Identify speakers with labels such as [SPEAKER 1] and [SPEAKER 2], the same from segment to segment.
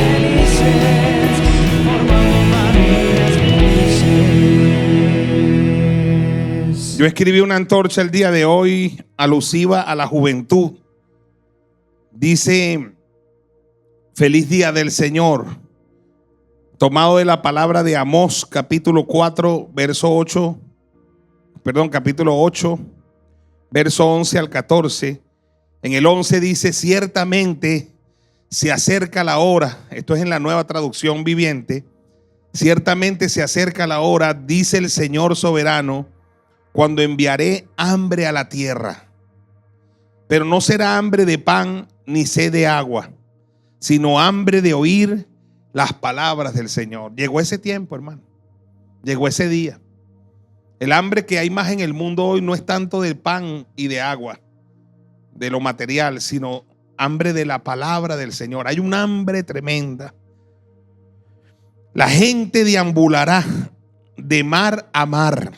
[SPEAKER 1] felices, formando familias felices.
[SPEAKER 2] Yo escribí una antorcha el día de hoy alusiva a la juventud. Dice: feliz día del Señor, tomado de la palabra de Amós, capítulo 4, verso 8, capítulo 8, verso 11 al 14. En el 11 dice: ciertamente se acerca la hora. Esto es en la Nueva Traducción Viviente. Ciertamente se acerca la hora, dice el Señor soberano, cuando enviaré hambre a la tierra. Pero no será hambre de pan ni sed de agua, sino hambre de oír las palabras del Señor. Llegó ese tiempo, hermano. Llegó ese día. El hambre que hay más en el mundo hoy no es tanto del pan y de agua, de lo material, sino hambre de la palabra del Señor. Hay un hambre tremenda. La gente deambulará de mar a mar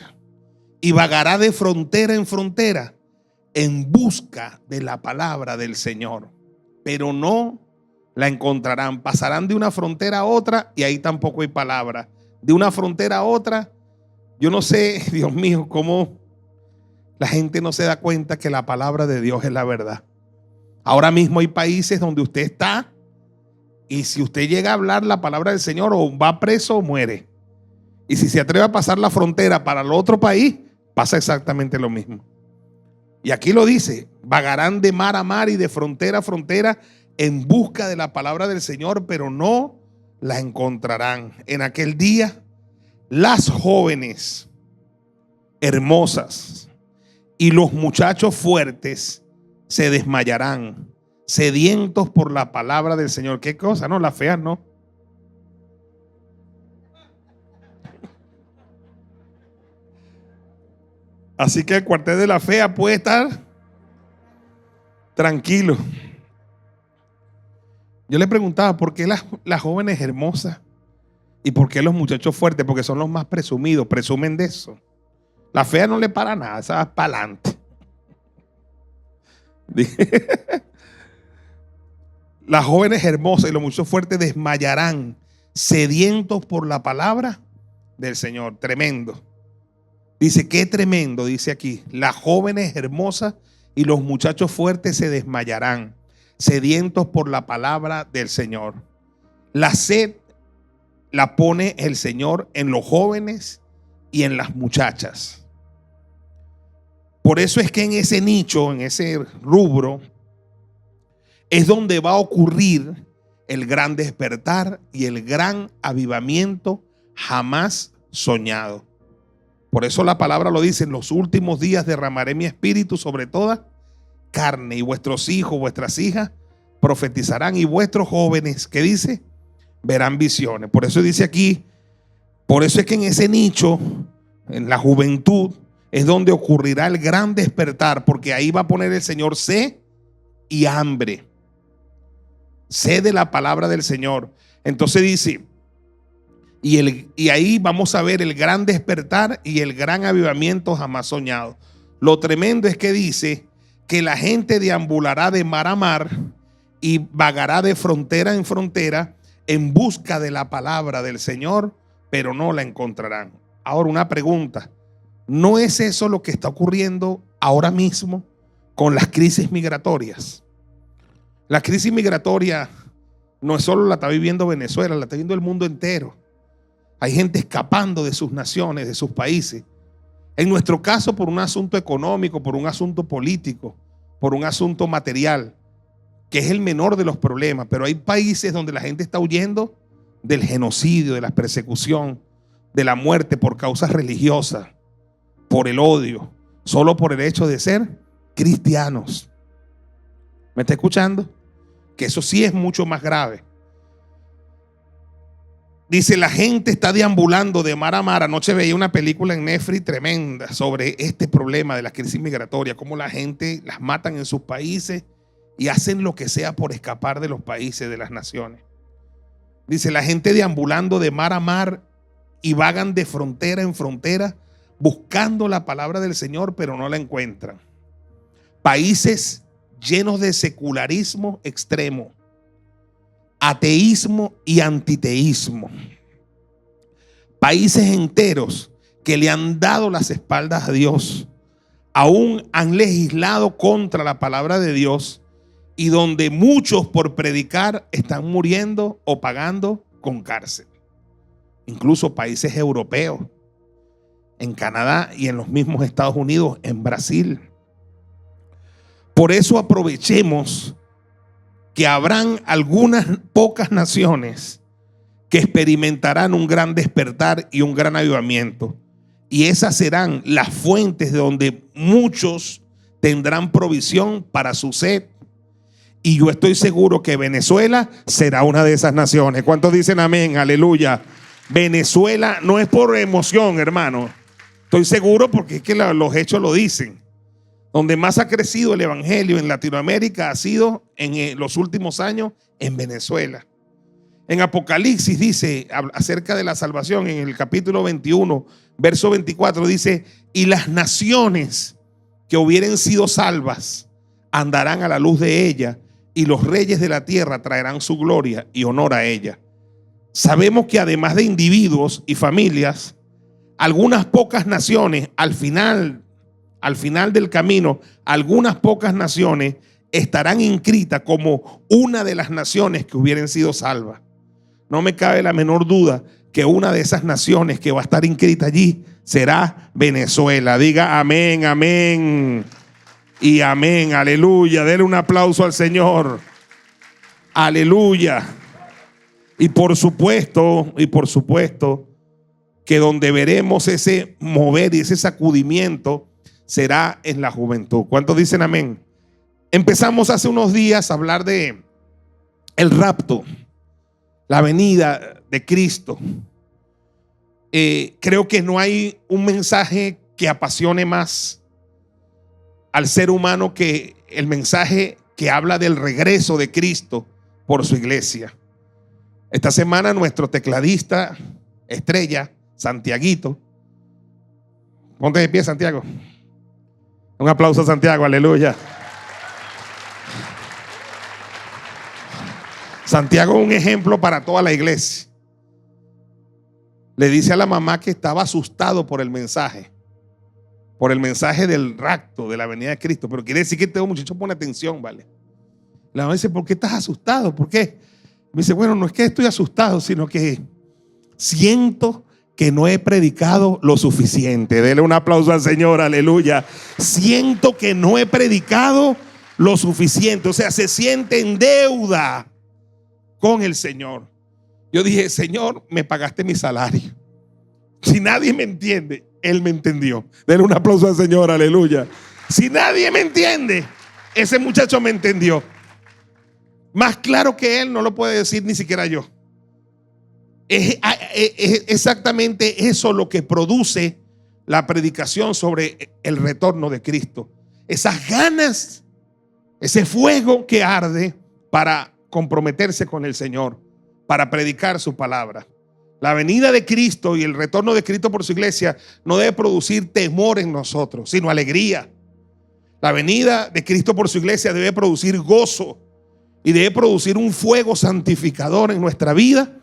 [SPEAKER 2] y vagará de frontera en frontera en busca de la palabra del Señor, pero no la encontrarán. Pasarán de una frontera a otra y ahí tampoco hay palabra. De una frontera a otra, yo no sé, Dios mío, cómo la gente no se da cuenta que la palabra de Dios es la verdad. Ahora mismo hay países donde usted está y si usted llega a hablar la palabra del Señor, o va preso o muere. Y si se atreve a pasar la frontera para el otro país, pasa exactamente lo mismo. Y aquí lo dice: vagarán de mar a mar y de frontera a frontera en busca de la palabra del Señor, pero no la encontrarán. En aquel día, las jóvenes hermosas y los muchachos fuertes se desmayarán, sedientos por la palabra del Señor. ¿Qué cosa? No, las feas no. Así que el cuartel de la fea puede estar tranquilo. Yo le preguntaba: ¿por qué las jóvenes hermosas y por qué los muchachos fuertes? Porque son los más presumidos, presumen de eso. La fea no le para nada, esa va para adelante. Las jóvenes hermosas y los muchachos fuertes desmayarán, sedientos por la palabra del Señor. Tremendo. Dice: qué tremendo, dice aquí. Las jóvenes hermosas y los muchachos fuertes se desmayarán, sedientos por la palabra del Señor. La sed la pone el Señor en los jóvenes y en las muchachas. Por eso es que en ese nicho, en ese rubro, es donde va a ocurrir el gran despertar y el gran avivamiento jamás soñado. Por eso la palabra lo dice: en los últimos días derramaré mi espíritu sobre toda carne, y vuestros hijos, vuestras hijas profetizarán, y vuestros jóvenes, ¿qué dice? Verán visiones. Por eso dice aquí, por eso es que en ese nicho, en la juventud, es donde ocurrirá el gran despertar, porque ahí va a poner el Señor sed y hambre. Sed de la palabra del Señor. Entonces dice: y ahí vamos a ver el gran despertar y el gran avivamiento jamás soñado. Lo tremendo es que dice que la gente deambulará de mar a mar y vagará de frontera en frontera en busca de la palabra del Señor, pero no la encontrarán. Ahora, una pregunta: ¿no es eso lo que está ocurriendo ahora mismo con las crisis migratorias? La crisis migratoria no es solo la está viviendo Venezuela, la está viviendo el mundo entero. Hay gente escapando de sus naciones, de sus países. En nuestro caso, por un asunto económico, por un asunto político, por un asunto material, que es el menor de los problemas. Pero hay países donde la gente está huyendo del genocidio, de la persecución, de la muerte por causas religiosas, por el odio, solo por el hecho de ser cristianos. ¿Me está escuchando? Que eso sí es mucho más grave. Dice: la gente está deambulando de mar a mar. Anoche veía una película en Netflix tremenda sobre este problema de la crisis migratoria, cómo la gente las matan en sus países y hacen lo que sea por escapar de los países, de las naciones. Dice: la gente deambulando de mar a mar y vagan de frontera en frontera buscando la palabra del Señor, pero no la encuentran. Países llenos de secularismo extremo, ateísmo y antiteísmo. Países enteros que le han dado las espaldas a Dios, aún han legislado contra la palabra de Dios, y donde muchos por predicar están muriendo o pagando con cárcel. Incluso países europeos, en Canadá y en los mismos Estados Unidos, en Brasil. Por eso aprovechemos que habrán algunas pocas naciones que experimentarán un gran despertar y un gran avivamiento. Y esas serán las fuentes de donde muchos tendrán provisión para su sed. Y yo estoy seguro que Venezuela será una de esas naciones. ¿Cuántos dicen amén? Aleluya. Venezuela no es por emoción, hermano. Estoy seguro porque es que los hechos lo dicen. Donde más ha crecido el evangelio en Latinoamérica ha sido en los últimos años en Venezuela. En Apocalipsis dice acerca de la salvación, en el capítulo 21, verso 24, dice: y las naciones que hubieren sido salvas andarán a la luz de ella, y los reyes de la tierra traerán su gloria y honor a ella. Sabemos que además de individuos y familias, algunas pocas naciones al final del camino, algunas pocas naciones estarán inscritas como una de las naciones que hubieran sido salvas. No me cabe la menor duda que una de esas naciones que va a estar inscrita allí será Venezuela. Diga amén, amén y amén. Aleluya. Denle un aplauso al Señor. Aleluya. Y por supuesto que donde veremos ese mover y ese sacudimiento será en la juventud. ¿Cuántos dicen amén? Empezamos hace unos días a hablar de el rapto, la venida de Cristo. Creo que no hay un mensaje que apasione más al ser humano que el mensaje que habla del regreso de Cristo por su iglesia. Esta semana nuestro tecladista estrella, Santiaguito. Ponte de pie, Santiago. Un aplauso a Santiago, aleluya. Santiago es un ejemplo para toda la iglesia. Le dice a la mamá que estaba asustado por el mensaje del rapto, de la venida de Cristo. Pero quiere decir que este muchacho pone atención, ¿vale? La mamá dice: ¿por qué estás asustado? ¿Por qué? Me dice: bueno, no es que estoy asustado, sino que siento que no he predicado lo suficiente. Dele un aplauso al Señor, aleluya. Siento que no he predicado lo suficiente. O sea, se siente en deuda con el Señor. Yo dije: Señor, me pagaste mi salario. Si nadie me entiende, Él me entendió. Dele un aplauso al Señor, aleluya. Si nadie me entiende, ese muchacho me entendió. Más claro que Él no lo puede decir ni siquiera yo. Es exactamente eso lo que produce la predicación sobre el retorno de Cristo. Esas ganas, ese fuego que arde para comprometerse con el Señor, para predicar su palabra. La venida de Cristo y el retorno de Cristo por su iglesia no debe producir temor en nosotros, sino alegría. La venida de Cristo por su iglesia debe producir gozo y debe producir un fuego santificador en nuestra vida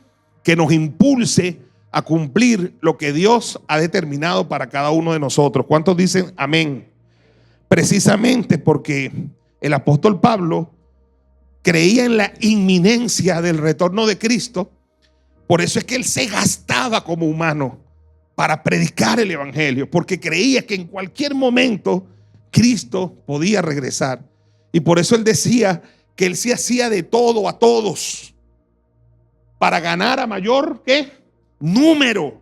[SPEAKER 2] que nos impulse a cumplir lo que Dios ha determinado para cada uno de nosotros. ¿Cuántos dicen amén? Precisamente porque el apóstol Pablo creía en la inminencia del retorno de Cristo. Por eso es que él se gastaba como humano para predicar el evangelio, porque creía que en cualquier momento Cristo podía regresar. Y por eso él decía que él se hacía de todo a todos para ganar a mayor ¿qué? Número.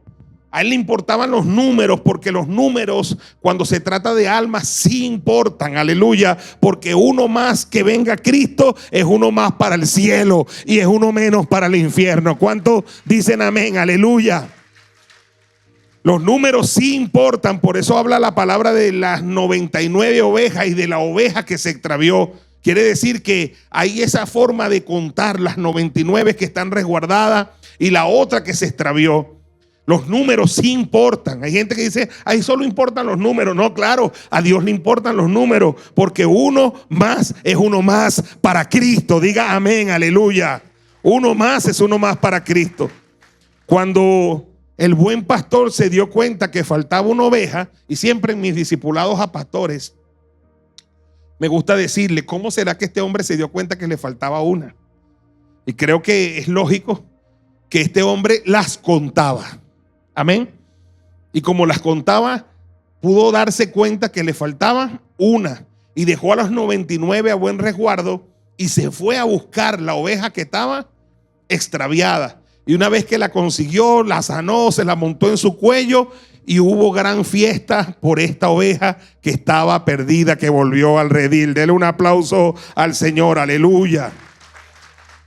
[SPEAKER 2] A él le importaban los números, porque los números cuando se trata de almas sí importan, aleluya, porque uno más que venga a Cristo es uno más para el cielo y es uno menos para el infierno. ¿Cuántos dicen amén? Aleluya. Los números sí importan, por eso habla la palabra de las 99 ovejas y de la oveja que se extravió. Quiere decir que hay esa forma de contar las 99 que están resguardadas y la otra que se extravió. Los números sí importan. Hay gente que dice: ahí solo importan los números. No, claro, a Dios le importan los números, porque uno más es uno más para Cristo. Diga amén, aleluya. Uno más es uno más para Cristo. Cuando el buen pastor se dio cuenta que faltaba una oveja, y siempre en mis discipulados a pastores me gusta decirle, ¿cómo será que este hombre se dio cuenta que le faltaba una? Y creo que es lógico que este hombre las contaba. Amén. Y como las contaba, pudo darse cuenta que le faltaba una y dejó a las 99 a buen resguardo y se fue a buscar la oveja que estaba extraviada. Y una vez que la consiguió, la sanó, se la montó en su cuello y hubo gran fiesta por esta oveja que estaba perdida, que volvió al redil. Dele un aplauso al Señor, aleluya.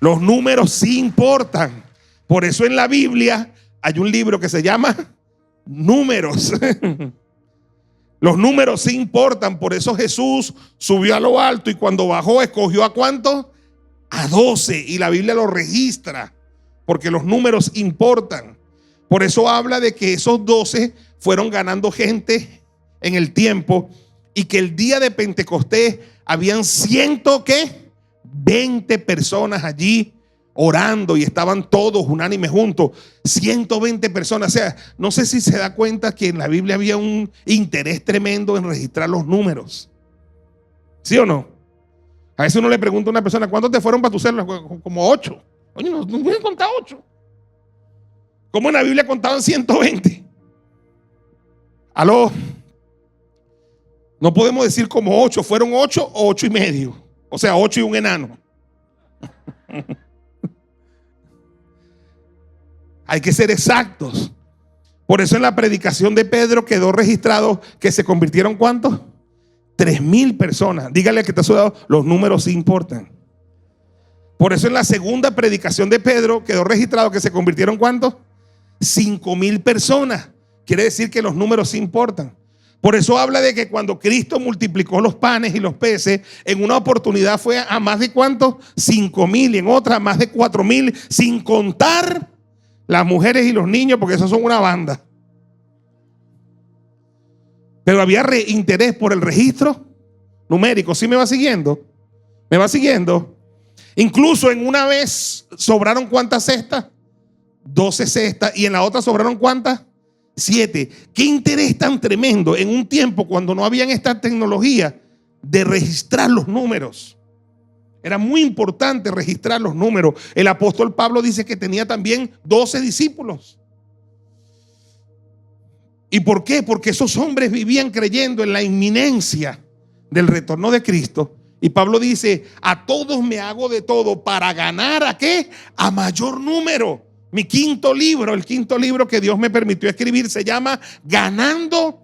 [SPEAKER 2] Los números sí importan. Por eso en la Biblia hay un libro que se llama Números. Los números sí importan. Por eso Jesús subió a lo alto y cuando bajó escogió ¿a cuántos? A 12. Y la Biblia lo registra porque los números importan. Por eso habla de que esos 12 fueron ganando gente en el tiempo y que el día de Pentecostés habían 120 personas allí orando y estaban todos unánimes juntos. 120 personas. O sea, no sé si se da cuenta que en la Biblia había un interés tremendo en registrar los números. ¿Sí o no? A veces uno le pregunta a una persona, ¿cuántos te fueron para tu célula? Como 8. Oye, no pueden contar 8. Como en la Biblia contaban 120. Aló. No podemos decir como 8. Fueron 8 o 8 y medio. O sea, 8 y un enano. Hay que ser exactos. Por eso en la predicación de Pedro quedó registrado que se convirtieron ¿cuántos? 3,000 personas. Dígale que te ha sudado, los números sí importan. Por eso en la segunda predicación de Pedro quedó registrado que se convirtieron ¿cuántos? 5,000 personas. Quiere decir que los números sí importan. Por eso habla de que cuando Cristo multiplicó los panes y los peces, en una oportunidad fue a más de ¿cuántos? 5,000 y en otra a más de 4,000, sin contar las mujeres y los niños, porque esos son una banda. Pero había interés por el registro numérico. ¿Sí me va siguiendo? ¿Me va siguiendo? Incluso en una vez sobraron ¿cuántas cestas? 12 cestas. Y en la otra sobraron ¿cuántas? 7. Qué interés tan tremendo en un tiempo cuando no habían esta tecnología de registrar los números. Era muy importante registrar los números. El apóstol Pablo dice que tenía también 12 discípulos. ¿Y por qué? Porque esos hombres vivían creyendo en la inminencia del retorno de Cristo. Y Pablo dice, a todos me hago de todo para ganar ¿a qué? A mayor número. Mi quinto libro, el quinto libro que Dios me permitió escribir, se llama Ganando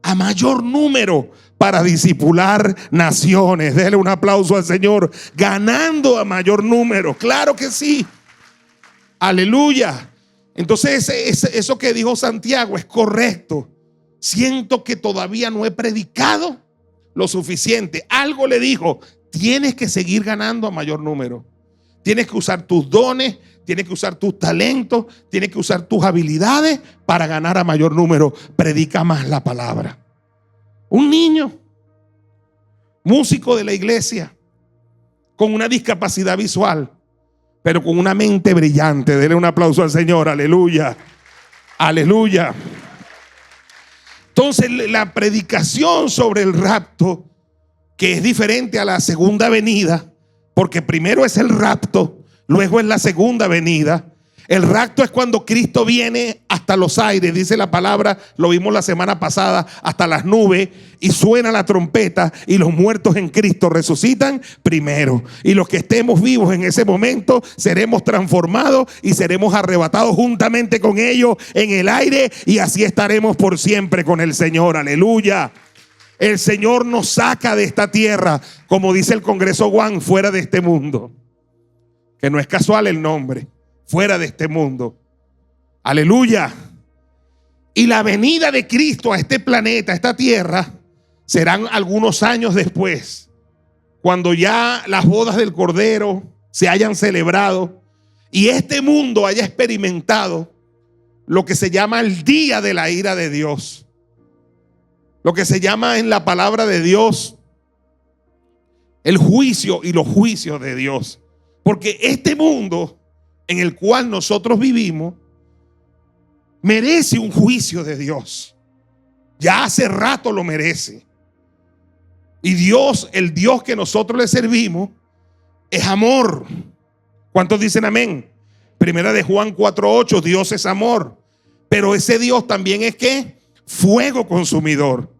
[SPEAKER 2] a mayor número para discipular naciones. Dele un aplauso al Señor. Ganando a mayor número. Claro que sí. Aleluya. Entonces eso que dijo Santiago es correcto. Siento que todavía no he predicado lo suficiente. Algo le dijo, tienes que seguir ganando a mayor número. Tienes que usar tus dones, tienes que usar tus talentos, tienes que usar tus habilidades para ganar a mayor número. Predica más la palabra. Un niño, músico de la iglesia, con una discapacidad visual, pero con una mente brillante. Dele un aplauso al Señor. Aleluya. Aleluya. Entonces la predicación sobre el rapto, que es diferente a la segunda venida, porque primero es el rapto, luego es la segunda venida. El rapto es cuando Cristo viene hasta los aires, dice la palabra, lo vimos la semana pasada, hasta las nubes, y suena la trompeta y los muertos en Cristo resucitan primero. Y los que estemos vivos en ese momento seremos transformados y seremos arrebatados juntamente con ellos en el aire, y así estaremos por siempre con el Señor. Aleluya. El Señor nos saca de esta tierra, como dice el Congreso One, fuera de este mundo. Que no es casual el nombre. Fuera de este mundo. Aleluya. Y la venida de Cristo a este planeta, a esta tierra, serán algunos años después, cuando ya las bodas del Cordero se hayan celebrado y este mundo haya experimentado lo que se llama el día de la ira de Dios. Lo que se llama en la palabra de Dios el juicio y los juicios de Dios. Porque este mundo en el cual nosotros vivimos merece un juicio de Dios. Ya hace rato lo merece. Y Dios, el Dios que nosotros le servimos, es amor. ¿Cuántos dicen amén? Primera de Juan 4:8, Dios es amor. Pero ese Dios también es ¿qué? Fuego consumidor.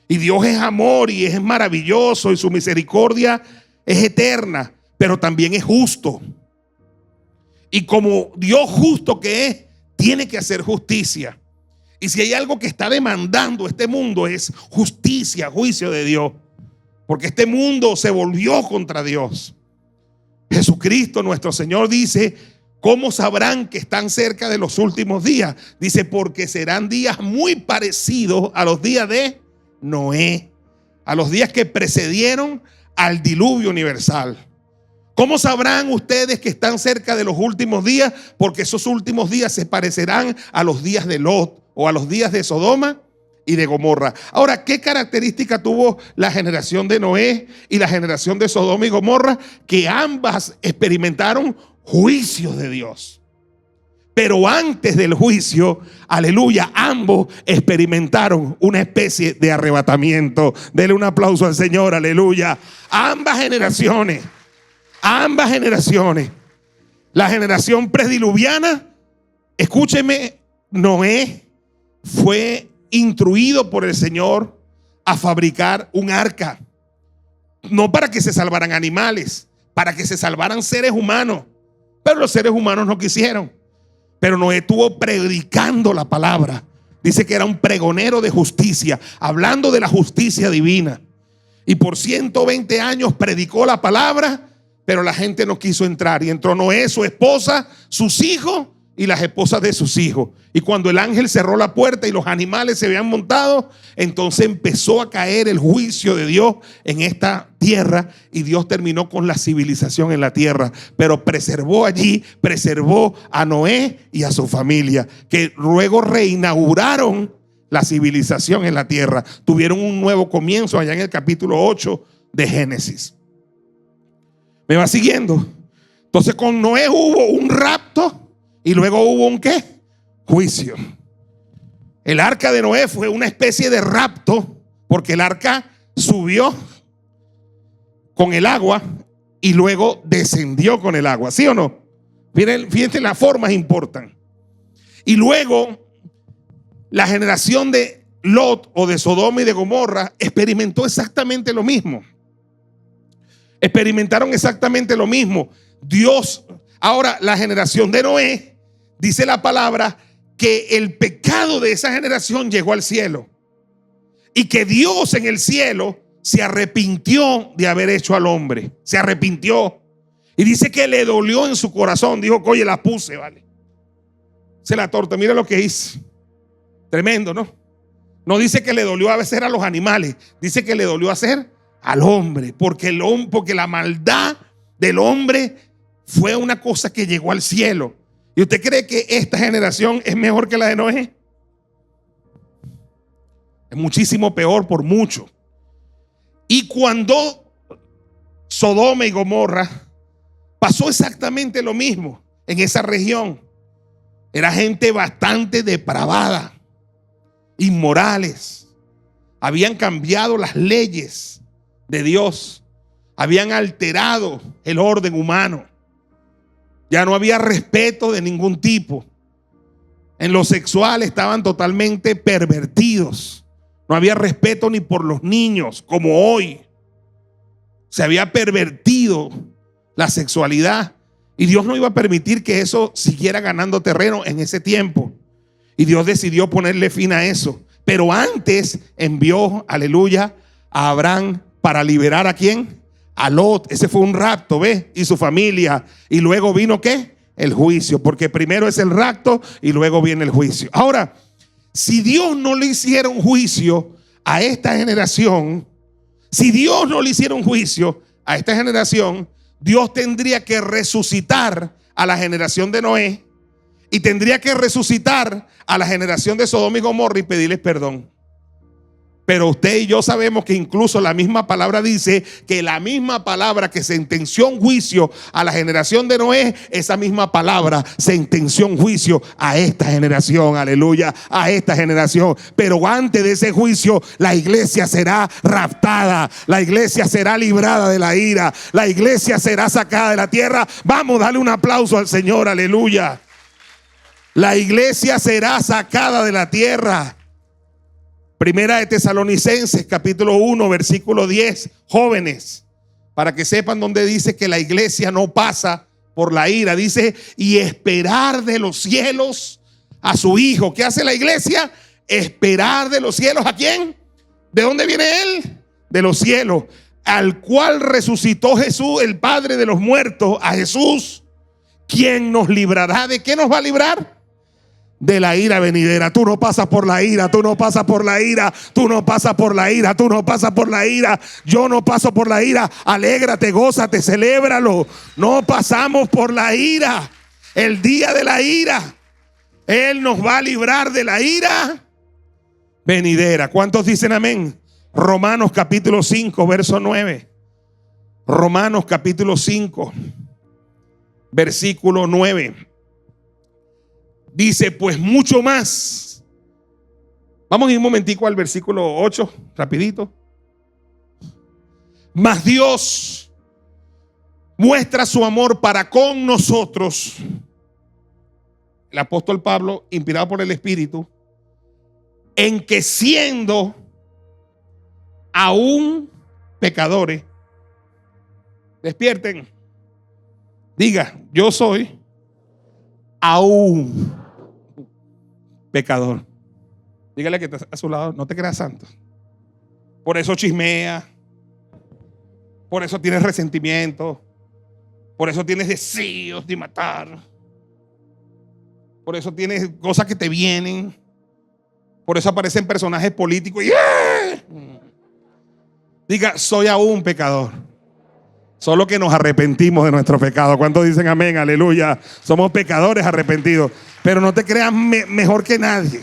[SPEAKER 2] Y Dios es amor y es maravilloso y su misericordia es eterna, pero también es justo. Y como Dios justo que es, tiene que hacer justicia. Y si hay algo que está demandando este mundo es justicia, juicio de Dios. Porque este mundo se volvió contra Dios. Jesucristo nuestro Señor dice: ¿cómo sabrán que están cerca de los últimos días? Dice: porque serán días muy parecidos a los días de Noé, a los días que precedieron al diluvio universal. ¿Cómo sabrán ustedes que están cerca de los últimos días? Porque esos últimos días se parecerán a los días de Lot o a los días de Sodoma y de Gomorra. Ahora, ¿qué característica tuvo la generación de Noé y la generación de Sodoma y Gomorra? Que ambas experimentaron juicios de Dios. Pero antes del juicio, aleluya, ambos experimentaron una especie de arrebatamiento. Dele un aplauso al Señor, aleluya. Ambas generaciones. La generación prediluviana, escúcheme, Noé fue instruido por el Señor a fabricar un arca. No para que se salvaran animales, para que se salvaran seres humanos. Pero los seres humanos no quisieron. Pero Noé estuvo predicando la palabra. Dice que era un pregonero de justicia, hablando de la justicia divina. Y por 120 años predicó la palabra, pero la gente no quiso entrar. Y entró Noé, su esposa, sus hijos y las esposas de sus hijos. Y cuando el ángel cerró la puerta y los animales se habían montado, entonces empezó a caer el juicio de Dios en esta tierra. Y Dios terminó con la civilización en la tierra. Pero preservó a Noé y a su familia, que luego reinauguraron la civilización en la tierra. Tuvieron un nuevo comienzo allá en el capítulo 8 de Génesis. ¿Me va siguiendo? Entonces con Noé hubo un rapto y luego hubo un ¿qué? Juicio. El arca de Noé fue una especie de rapto, porque el arca subió con el agua y luego descendió con el agua. ¿Sí o no? Fíjense, las formas importan. Y luego la generación de Lot o de Sodoma y de Gomorra experimentó exactamente lo mismo. Experimentaron exactamente lo mismo. Dios, ahora la generación de Noé, dice la palabra que el pecado de esa generación llegó al cielo y que Dios en el cielo se arrepintió de haber hecho al hombre. Se arrepintió y dice que le dolió en su corazón. Dijo: oye, la puse, vale. Se la torta, mira lo que hice. Tremendo, ¿no? No dice que le dolió hacer a los animales, dice que le dolió hacer al hombre, porque la maldad del hombre fue una cosa que llegó al cielo. ¿Y usted cree que esta generación es mejor que la de Noé? Es muchísimo peor, por mucho. Y cuando Sodoma y Gomorra pasó exactamente lo mismo en esa región. Era gente bastante depravada, inmorales. Habían cambiado las leyes de Dios, habían alterado el orden humano. Ya no había respeto de ningún tipo. En lo sexual estaban totalmente pervertidos. No había respeto ni por los niños, como hoy. Se había pervertido la sexualidad y Dios no iba a permitir que eso siguiera ganando terreno en ese tiempo. Y Dios decidió ponerle fin a eso. Pero antes envió, aleluya, a Abraham para liberar ¿a quién? A Lot. Ese fue un rapto, ¿ves? Y su familia. Y luego vino ¿qué? El juicio. Porque primero es el rapto y luego viene el juicio. Ahora, si Dios no le hiciera un juicio a esta generación, Dios tendría que resucitar a la generación de Noé y tendría que resucitar a la generación de Sodoma y Gomorra y pedirles perdón. Pero usted y yo sabemos que incluso la misma palabra dice que la misma palabra que sentenció un juicio a la generación de Noé, esa misma palabra sentenció un juicio a esta generación, aleluya, a esta generación. Pero antes de ese juicio, la iglesia será raptada, la iglesia será librada de la ira, la iglesia será sacada de la tierra. Vamos, dale un aplauso al Señor, aleluya. La iglesia será sacada de la tierra. Primera de Tesalonicenses, capítulo 1, versículo 10. Jóvenes, para que sepan dónde dice que la iglesia no pasa por la ira. Dice, y esperar de los cielos a su Hijo. ¿Qué hace la iglesia? Esperar de los cielos. ¿A quién? ¿De dónde viene Él? De los cielos. Al cual resucitó Jesús, el Padre de los muertos, a Jesús, quien nos librará. ¿De qué nos va a librar? De la ira venidera. Tú no pasas por la ira, tú no pasas por la ira, tú no pasas por la ira, tú no pasas por la ira. Yo no paso por la ira. Alégrate, gózate, celébralo. No pasamos por la ira. El día de la ira, Él nos va a librar de la ira venidera. ¿Cuántos dicen amén? Romanos capítulo 5, verso 9. Romanos capítulo 5, versículo 9. Dice, pues mucho más. Vamos a ir un momentico al versículo 8, rapidito. Mas Dios muestra su amor para con nosotros. El apóstol Pablo, inspirado por el Espíritu, en que siendo aún pecadores, despierten, diga, yo soy aún pecador. Dígale que está a su lado, no te creas santo. Por eso chismea, por eso tienes resentimiento, por eso tienes deseos de matar, por eso tienes cosas que te vienen, por eso aparecen personajes políticos y diga, soy aún pecador. Solo que nos arrepentimos de nuestro pecado. ¿Cuántos dicen amén? Aleluya. Somos pecadores arrepentidos. Pero no te creas mejor que nadie.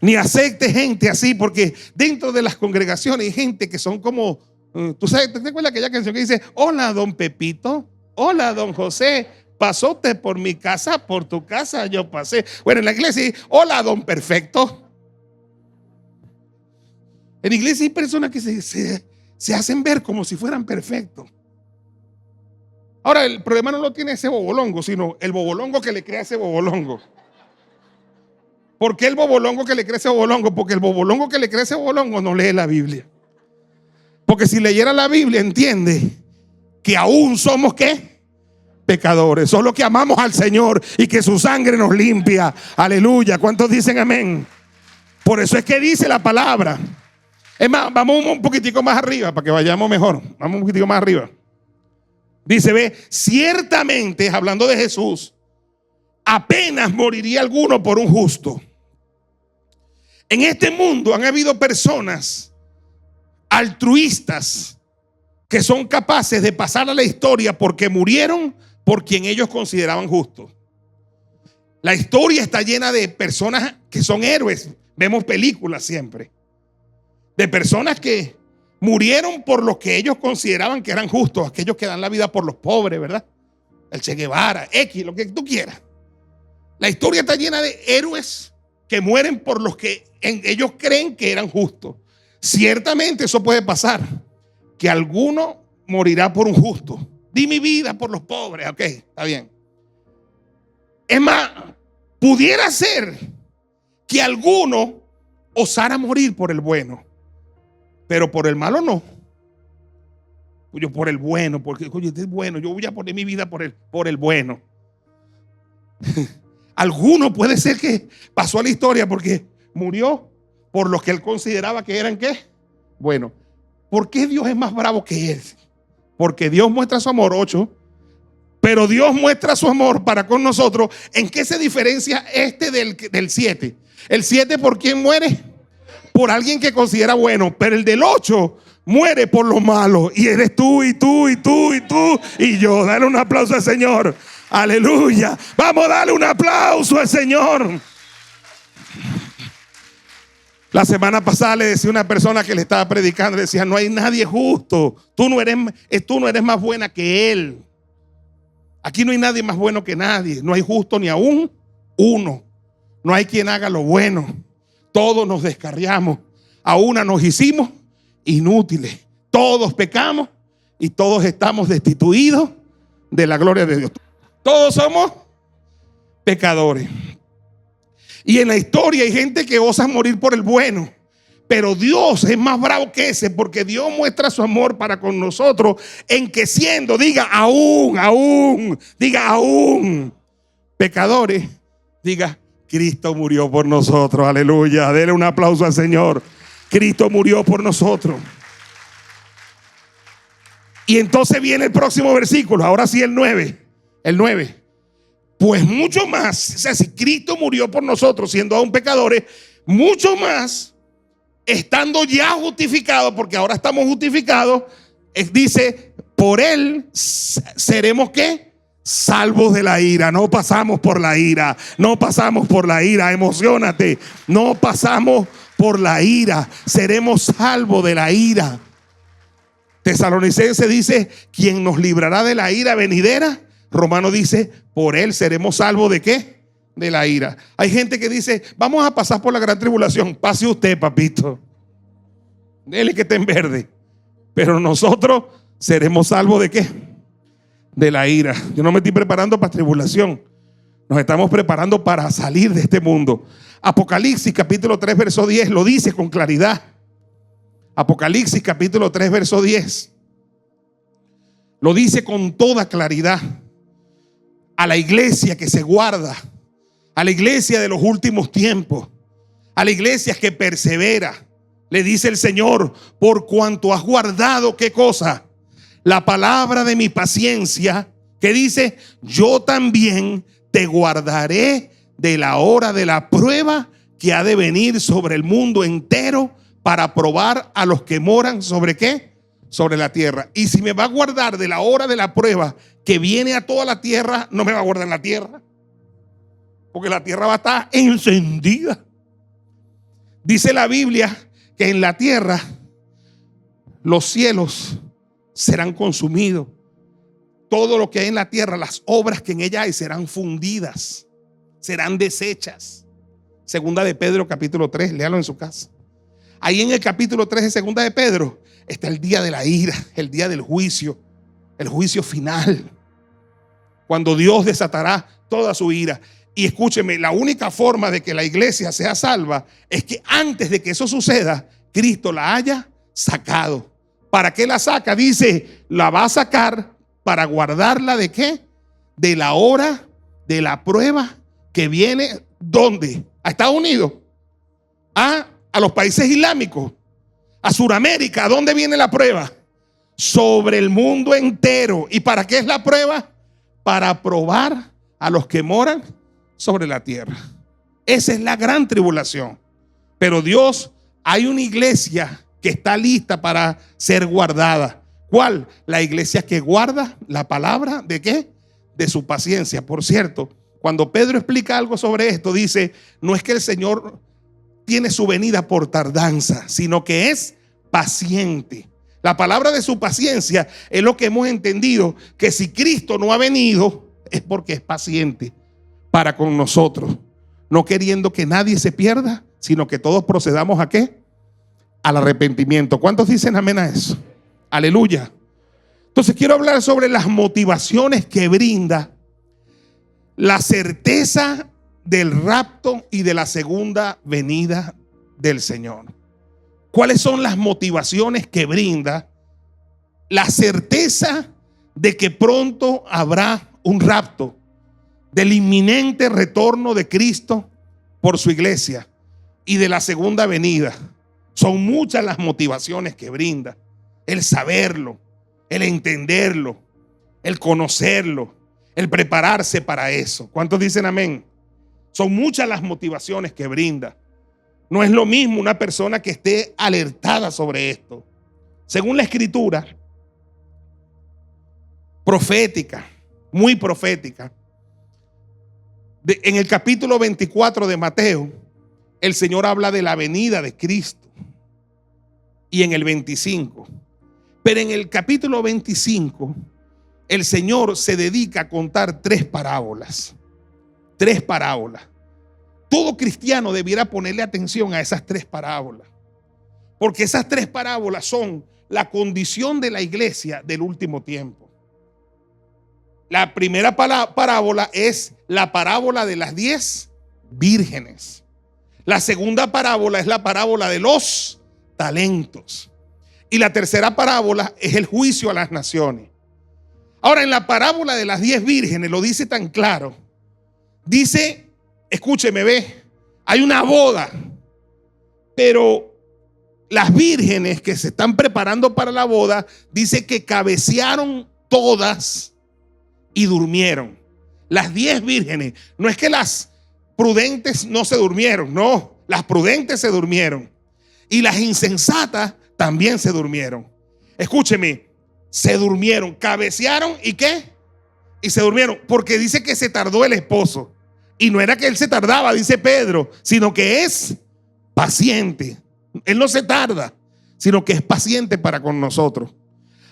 [SPEAKER 2] Ni acepte gente así, porque dentro de las congregaciones hay gente que son como, tú sabes, ¿te acuerdas aquella canción que dice, hola don Pepito, hola don José, pasote por mi casa, por tu casa yo pasé? Bueno, en la iglesia dice, hola don Perfecto. En la iglesia hay personas que se hacen ver como si fueran perfectos. Ahora, el problema no lo tiene ese bobolongo, sino el bobolongo que le crea ese bobolongo. ¿Por qué el bobolongo que le cree ese bobolongo? Porque el bobolongo que le cree ese bobolongo no lee la Biblia. Porque si leyera la Biblia entiende que aún somos ¿qué? Pecadores. Solo que amamos al Señor y que su sangre nos limpia. Aleluya. ¿Cuántos dicen amén? Por eso es que dice la palabra. Es más, vamos un poquitico más arriba para que vayamos mejor. Vamos un poquitico más arriba. Dice, ve, ciertamente, hablando de Jesús, apenas moriría alguno por un justo. En este mundo han habido personas altruistas que son capaces de pasar a la historia porque murieron por quien ellos consideraban justo. La historia está llena de personas que son héroes. Vemos películas siempre de personas que murieron por los que ellos consideraban que eran justos, aquellos que dan la vida por los pobres, ¿verdad? El Che Guevara, X, lo que tú quieras. La historia está llena de héroes que mueren por los que ellos creen que eran justos. Ciertamente eso puede pasar, que alguno morirá por un justo. Di mi vida por los pobres, ok, está bien. Es más, pudiera ser que alguno osara morir por el bueno, pero por el malo no. Yo por el bueno, porque oye, este es bueno, yo voy a poner mi vida por el bueno. Alguno puede ser que pasó a la historia porque murió por los que él consideraba que eran ¿qué? Bueno. ¿Por qué Dios es más bravo que él? Porque Dios muestra su amor, 8. Pero Dios muestra su amor para con nosotros. ¿En qué se diferencia este del 7? El 7, ¿por quién muere? Por alguien que considera bueno. Pero el del 8 muere por lo malo. Y eres tú, y tú, y tú, y tú, y yo. Dale un aplauso al Señor. Aleluya. Vamos a darle un aplauso al Señor. La semana pasada le decía a una persona que le estaba predicando, le decía, no hay nadie justo. Tú no eres más buena que él. Aquí no hay nadie más bueno que nadie. No hay justo ni aún uno. No hay quien haga lo bueno. Todos nos descarriamos. A una nos hicimos inútiles. Todos pecamos y todos estamos destituidos de la gloria de Dios. Todos somos pecadores. Y en la historia hay gente que osa morir por el bueno. Pero Dios es más bravo que ese, porque Dios muestra su amor para con nosotros en que siendo, diga aún, pecadores, diga, Cristo murió por nosotros. Aleluya. Dele un aplauso al Señor. Cristo murió por nosotros. Y entonces viene el próximo versículo. Ahora sí el 9. El 9. Pues mucho más, o sea, si Cristo murió por nosotros siendo aún pecadores, mucho más, estando ya justificados, porque ahora estamos justificados, dice, por él seremos ¿qué? Salvos de la ira. No pasamos por la ira. No pasamos por la ira. Emociónate. No pasamos por la ira. Seremos salvos de la ira. Tesalonicense dice, ¿quién nos librará de la ira venidera? Romano dice, por él seremos salvos ¿de qué? De la ira. Hay gente que dice, vamos a pasar por la gran tribulación. Pase usted, papito. Dele que está en verde. Pero nosotros seremos salvos ¿de qué? De la ira. Yo no me estoy preparando para tribulación. Nos estamos preparando para salir de este mundo. Apocalipsis capítulo 3 verso 10 lo dice con claridad. Apocalipsis capítulo 3 verso 10 lo dice con toda claridad. A la iglesia que se guarda, a la iglesia de los últimos tiempos, a la iglesia que persevera, le dice el Señor, por cuanto has guardado, ¿qué cosa? La palabra de mi paciencia, que dice, yo también te guardaré de la hora de la prueba que ha de venir sobre el mundo entero para probar a los que moran sobre ¿qué? Sobre la tierra. Y si me va a guardar de la hora de la prueba que viene a toda la tierra, no me va a guardar en la tierra, porque la tierra va a estar encendida. Dice la Biblia que en la tierra los cielos serán consumidos. Todo lo que hay en la tierra, las obras que en ella hay, serán fundidas, serán deshechas. Segunda de Pedro capítulo 3, léalo en su casa. Ahí en el capítulo 3 de Segunda de Pedro está el día de la ira, el día del juicio, el juicio final, cuando Dios desatará toda su ira. Y escúcheme, la única forma de que la iglesia sea salva es que antes de que eso suceda, Cristo la haya sacado. ¿Para qué la saca? Dice, la va a sacar para guardarla ¿de qué? De la hora de la prueba que viene, ¿dónde? A Estados Unidos, a los países islámicos, a Sudamérica. ¿A dónde viene la prueba? Sobre el mundo entero. ¿Y para qué es la prueba? Para probar a los que moran sobre la tierra. Esa es la gran tribulación. Pero Dios, hay una iglesia que está lista para ser guardada. ¿Cuál? La iglesia que guarda la palabra ¿de qué? De su paciencia. Por cierto, cuando Pedro explica algo sobre esto, dice, no es que el Señor tiene su venida por tardanza, sino que es paciente. La palabra de su paciencia es lo que hemos entendido, que si Cristo no ha venido es porque es paciente para con nosotros, no queriendo que nadie se pierda, sino que todos procedamos ¿a qué? Al arrepentimiento. ¿Cuántos dicen amén a eso? Aleluya. Entonces quiero hablar sobre las motivaciones que brinda la certeza del rapto y de la segunda venida del Señor. ¿Cuáles son las motivaciones que brinda la certeza de que pronto habrá un rapto, del inminente retorno de Cristo por su iglesia y de la segunda venida? Son muchas las motivaciones que brinda. El saberlo, el entenderlo, el conocerlo, el prepararse para eso. ¿Cuántos dicen amén? Son muchas las motivaciones que brinda. No es lo mismo una persona que esté alertada sobre esto. Según la escritura profética, muy profética, en el capítulo 24 de Mateo, el Señor habla de la venida de Cristo. Y en el 25. Pero en el capítulo 25, el Señor se dedica a contar 3 parábolas. 3 parábolas. Todo cristiano debiera ponerle atención a esas 3 parábolas. Porque esas 3 parábolas son la condición de la iglesia del último tiempo. La primera parábola es la parábola de las 10 vírgenes. La segunda parábola es la parábola de los talentos. Y la tercera parábola es el juicio a las naciones. Ahora, en la parábola de las 10 vírgenes lo dice tan claro. Dice, escúcheme, ve, hay una boda, pero las vírgenes que se están preparando para la boda, dice que cabecearon todas y durmieron. Las 10 vírgenes, no es que las prudentes no se durmieron, no, las prudentes se durmieron. Y las insensatas también se durmieron. Escúcheme, se durmieron, cabecearon y ¿qué? Y se durmieron, porque dice que se tardó el esposo. Y no era que él se tardaba, dice Pedro, sino que es paciente. Él no se tarda, sino que es paciente para con nosotros.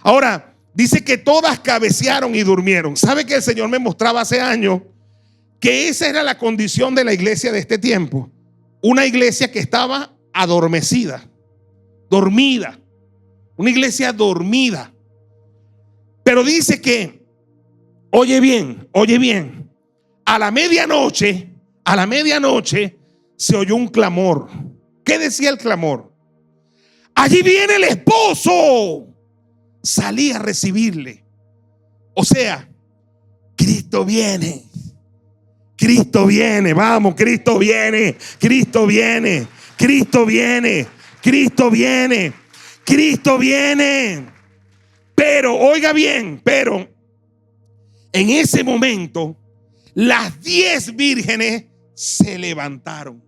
[SPEAKER 2] Ahora, dice que todas cabecearon y durmieron. ¿Sabe que el Señor me mostraba hace años que esa era la condición de la iglesia de este tiempo? Una iglesia que estaba adormecida, dormida. Una iglesia dormida. Pero dice que, oye bien, a la medianoche se oyó un clamor. ¿Qué decía el clamor? Allí viene el esposo. Salí a recibirle. O sea, Cristo viene. Cristo viene, vamos, Cristo viene. Cristo viene. Cristo viene. Cristo viene. Cristo viene. Pero, oiga bien, pero en ese momento las 10 vírgenes se levantaron.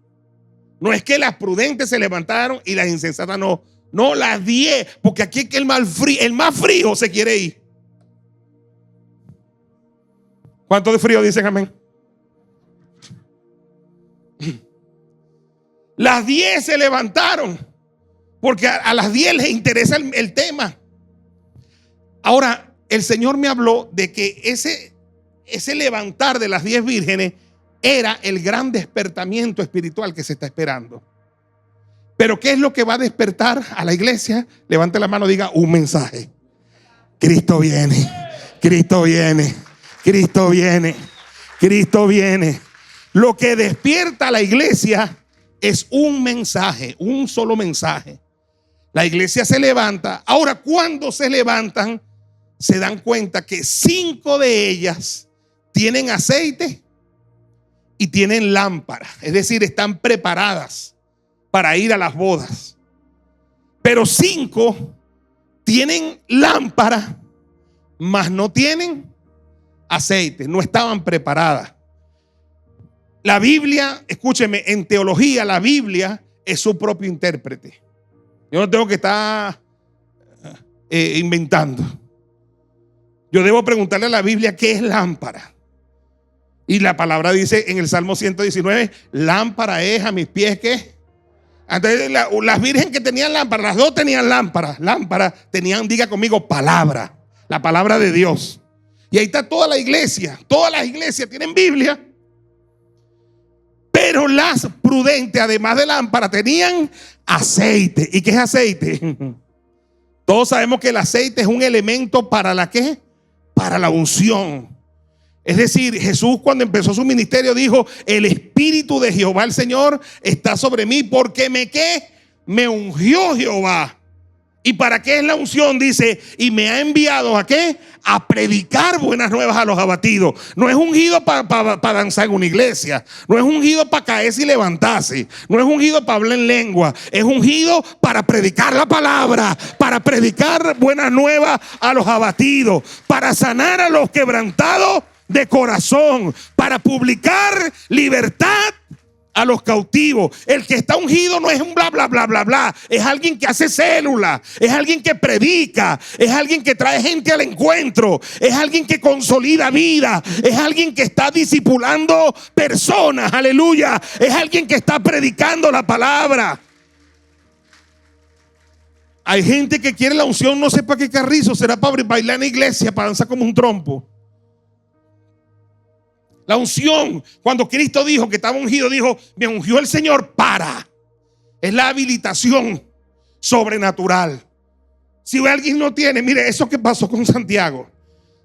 [SPEAKER 2] No es que las prudentes se levantaron y las insensatas no. No, las 10. Porque aquí es que el más frío se quiere ir. ¿Cuánto de frío dicen amén? Las 10 se levantaron. Porque a las 10 les interesa el tema. Ahora, el Señor me habló de que ese levantar de las 10 vírgenes era el gran despertamiento espiritual que se está esperando. Pero ¿qué es lo que va a despertar a la iglesia? Levante la mano, diga un mensaje. Cristo viene, Cristo viene, Cristo viene, Cristo viene. Lo que despierta a la iglesia es un mensaje, un solo mensaje. La iglesia se levanta. Ahora, cuando se levantan, se dan cuenta que 5 de ellas tienen aceite y tienen lámpara. Es decir, están preparadas para ir a las bodas. Pero 5 tienen lámpara, mas no tienen aceite. No estaban preparadas. La Biblia, escúcheme, en teología la Biblia es su propio intérprete. Yo no tengo que estar inventando. Yo debo preguntarle a la Biblia qué es lámpara. Y la palabra dice en el Salmo 119, lámpara es a mis pies, ¿qué? Entonces las vírgenes que tenían lámpara, las 2 tenían lámpara. Lámpara tenían, diga conmigo, palabra. La palabra de Dios. Y ahí está toda la iglesia. Todas las iglesias tienen Biblia. Pero las prudentes, además de lámpara, tenían aceite. ¿Y qué es aceite? Todos sabemos que el aceite es un elemento para la ¿qué? Para la unción. Es decir, Jesús cuando empezó su ministerio dijo: el Espíritu de Jehová el Señor está sobre mí porque me ungió Jehová. ¿Y para qué es la unción? Dice, y me ha enviado ¿a qué? A predicar buenas nuevas a los abatidos. No es ungido para danzar en una iglesia. No es ungido para caerse y levantarse. No es ungido para hablar en lengua. Es ungido para predicar la palabra, para predicar buenas nuevas a los abatidos, para sanar a los quebrantados de corazón, para publicar libertad a los cautivos. El que está ungido no es un bla, bla, bla, bla, bla. Es alguien que hace célula. Es alguien que predica. Es alguien que trae gente al encuentro. Es alguien que consolida vida. Es alguien que está discipulando personas. Aleluya. Es alguien que está predicando la palabra. Hay gente que quiere la unción, no sé para qué carrizo. Será para bailar en la iglesia, para danzar como un trompo. La unción, cuando Cristo dijo que estaba ungido, dijo: me ungió el Señor para. Es la habilitación sobrenatural. Si alguien no tiene, mire eso que pasó con Santiago.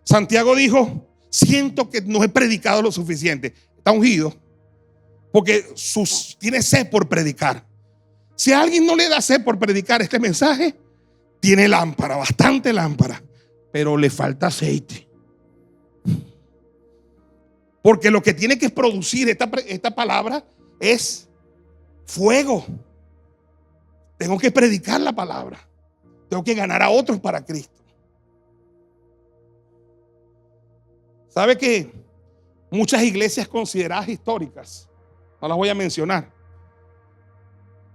[SPEAKER 2] Santiago dijo: siento que no he predicado lo suficiente. Está ungido porque tiene sed por predicar. Si a alguien no le da sed por predicar este mensaje, tiene lámpara, bastante lámpara, pero le falta aceite. Porque lo que tiene que producir esta palabra es fuego. Tengo que predicar la palabra. Tengo que ganar a otros para Cristo. ¿Sabe que muchas iglesias consideradas históricas, no las voy a mencionar,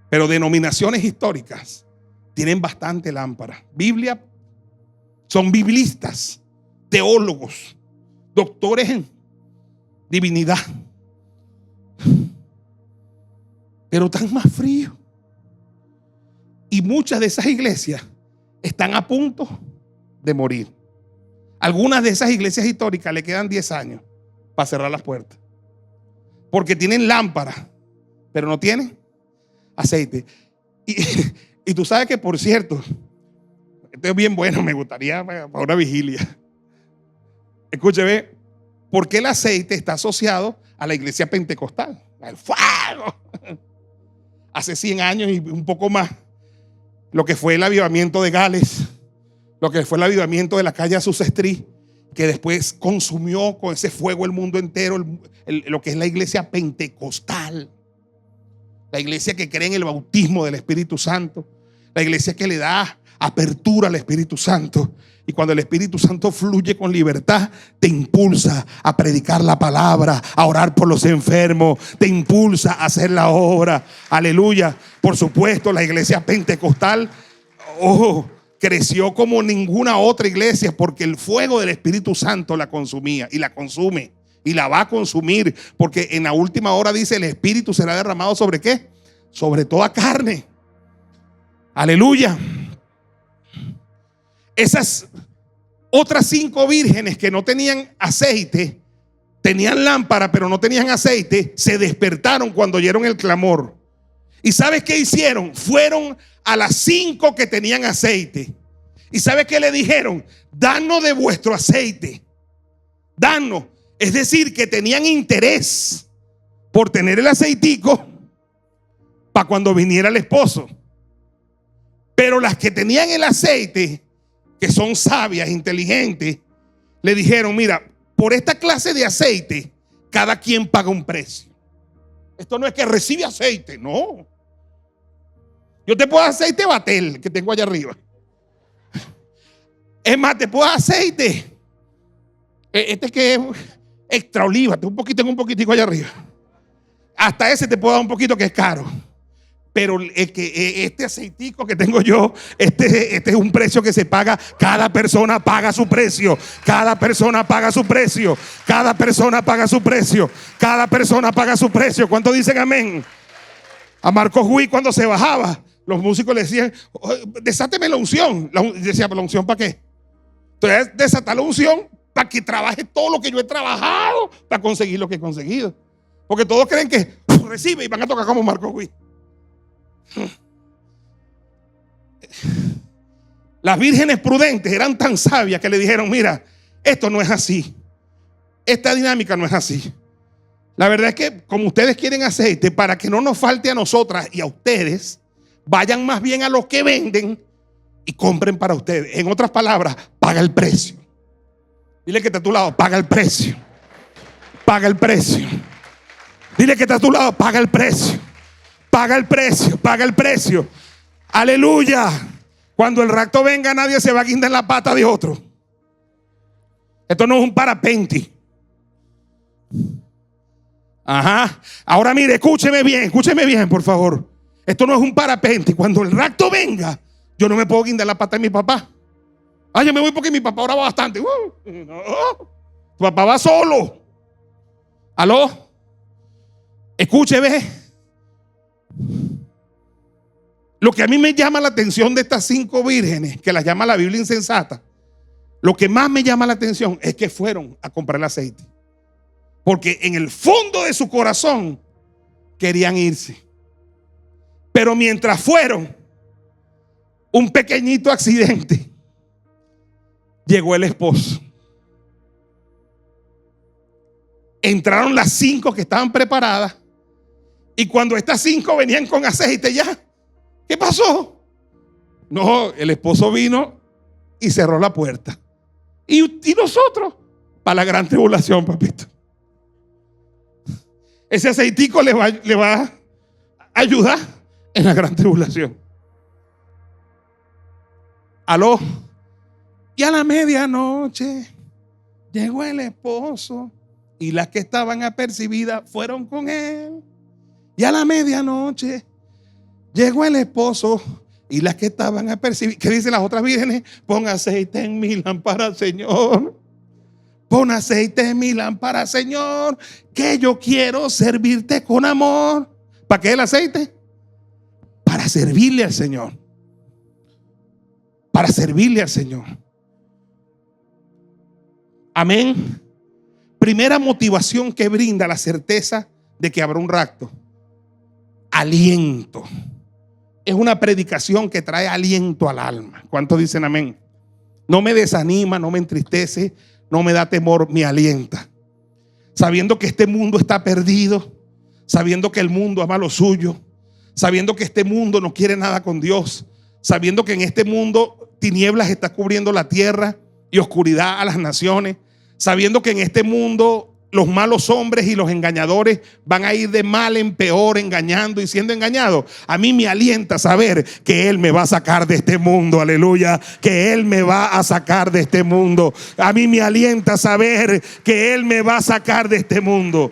[SPEAKER 2] pero denominaciones históricas, tienen bastante lámpara? Biblia, son biblistas, teólogos, doctores en divinidad, pero están más fríos. Y muchas de esas iglesias están a punto de morir. Algunas de esas iglesias históricas le quedan 10 años para cerrar las puertas, porque tienen lámpara, pero no tienen aceite. Y tú sabes que, por cierto, esto es bien bueno, me gustaría para una vigilia. Escúcheme, ¿por qué el aceite está asociado a la iglesia pentecostal? El fuego. Hace 100 años y un poco más, lo que fue el avivamiento de Gales, lo que fue el avivamiento de la calle Azusa Street, que después consumió con ese fuego el mundo entero, lo que es la iglesia pentecostal. La iglesia que cree en el bautismo del Espíritu Santo. La iglesia que le da apertura al Espíritu Santo. Y cuando el Espíritu Santo fluye con libertad, te impulsa a predicar la palabra, a orar por los enfermos, te impulsa a hacer la obra. Aleluya. Por supuesto, la iglesia pentecostal creció como ninguna otra iglesia, porque el fuego del Espíritu Santo la consumía y la consume. Y la va a consumir, porque en la última hora dice: el Espíritu será derramado ¿sobre qué? Sobre toda carne. Aleluya. Esas otras 5 vírgenes que no tenían aceite, tenían lámpara pero no tenían aceite, se despertaron cuando oyeron el clamor. ¿Y sabes qué hicieron? Fueron a las 5 que tenían aceite. ¿Y sabes qué le dijeron? Danos de vuestro aceite. Danos. Es decir, que tenían interés por tener el aceitico para cuando viniera el esposo. Pero las que tenían el aceite, que son sabias, inteligentes, le dijeron: mira, por esta clase de aceite, cada quien paga un precio. Esto no es que recibe aceite, no. Yo te puedo dar aceite Batel, que tengo allá arriba. Es más, te puedo dar aceite este que es extra oliva, tengo un poquitico allá arriba. Hasta ese te puedo dar un poquito, que es caro. Pero este aceitico que tengo yo, este es un precio que se paga. Cada persona paga su precio. Cada persona paga su precio. Cada persona paga su precio. Cada persona paga su precio. ¿Cuántos dicen amén? A Marcos Huy, cuando se bajaba, los músicos le decían: desáteme la unción. Decía: ¿la unción para qué? Entonces, desatar la unción para que trabaje todo lo que yo he trabajado para conseguir lo que he conseguido. Porque todos creen que recibe y van a tocar como Marcos Huy. Las vírgenes prudentes eran tan sabias que le dijeron: mira, esto no es así. Esta dinámica no es así. La verdad es que, como ustedes quieren aceite, para que no nos falte a nosotras y a ustedes, vayan más bien a los que venden y compren para ustedes. En otras palabras, paga el precio. Dile que está a tu lado: paga el precio. Paga el precio. Dile que está a tu lado: paga el precio. Paga el precio, paga el precio. Aleluya. Cuando el rapto venga, nadie se va a guindar en la pata de otro. Esto no es un parapente. Ajá. Ahora mire, escúcheme bien, por favor. Esto no es un parapente. Cuando el rapto venga, yo no me puedo guindar la pata de mi papá. Ah, yo me voy porque mi papá oraba bastante. No. Tu papá va solo. ¿Aló? Escuche, ve. Lo que a mí me llama la atención de estas 5 vírgenes, que las llama la Biblia insensata, lo que más me llama la atención es que fueron a comprar el aceite. Porque en el fondo de su corazón querían irse. Pero mientras fueron, un pequeñito accidente, llegó el esposo. Entraron las 5 que estaban preparadas. Y cuando estas 5 venían con aceite ya, ¿qué pasó? No, el esposo vino y cerró la puerta. Y nosotros, para la gran tribulación, papito. Ese aceitico le va a ayudar en la gran tribulación. ¿Aló? Y a la medianoche llegó el esposo y las que estaban apercibidas fueron con él. Y a la medianoche llegó el esposo y las que estaban apercibidas. ¿Qué dicen las otras vírgenes? Pon aceite en mi lámpara, Señor. Pon aceite en mi lámpara, Señor, que yo quiero servirte con amor. ¿Para qué el aceite? Para servirle al Señor. Para servirle al Señor. Amén. Primera motivación que brinda la certeza de que habrá un rapto. Aliento. Es una predicación que trae aliento al alma. ¿Cuántos dicen amén? No me desanima, no me entristece, no me da temor, me alienta. Sabiendo que este mundo está perdido, sabiendo que el mundo ama lo suyo, sabiendo que este mundo no quiere nada con Dios, sabiendo que en este mundo tinieblas está cubriendo la tierra y oscuridad a las naciones, sabiendo que en este mundo los malos hombres y los engañadores van a ir de mal en peor, engañando y siendo engañados. A mí me alienta saber que Él me va a sacar de este mundo, aleluya, que Él me va a sacar de este mundo. A mí me alienta saber que Él me va a sacar de este mundo.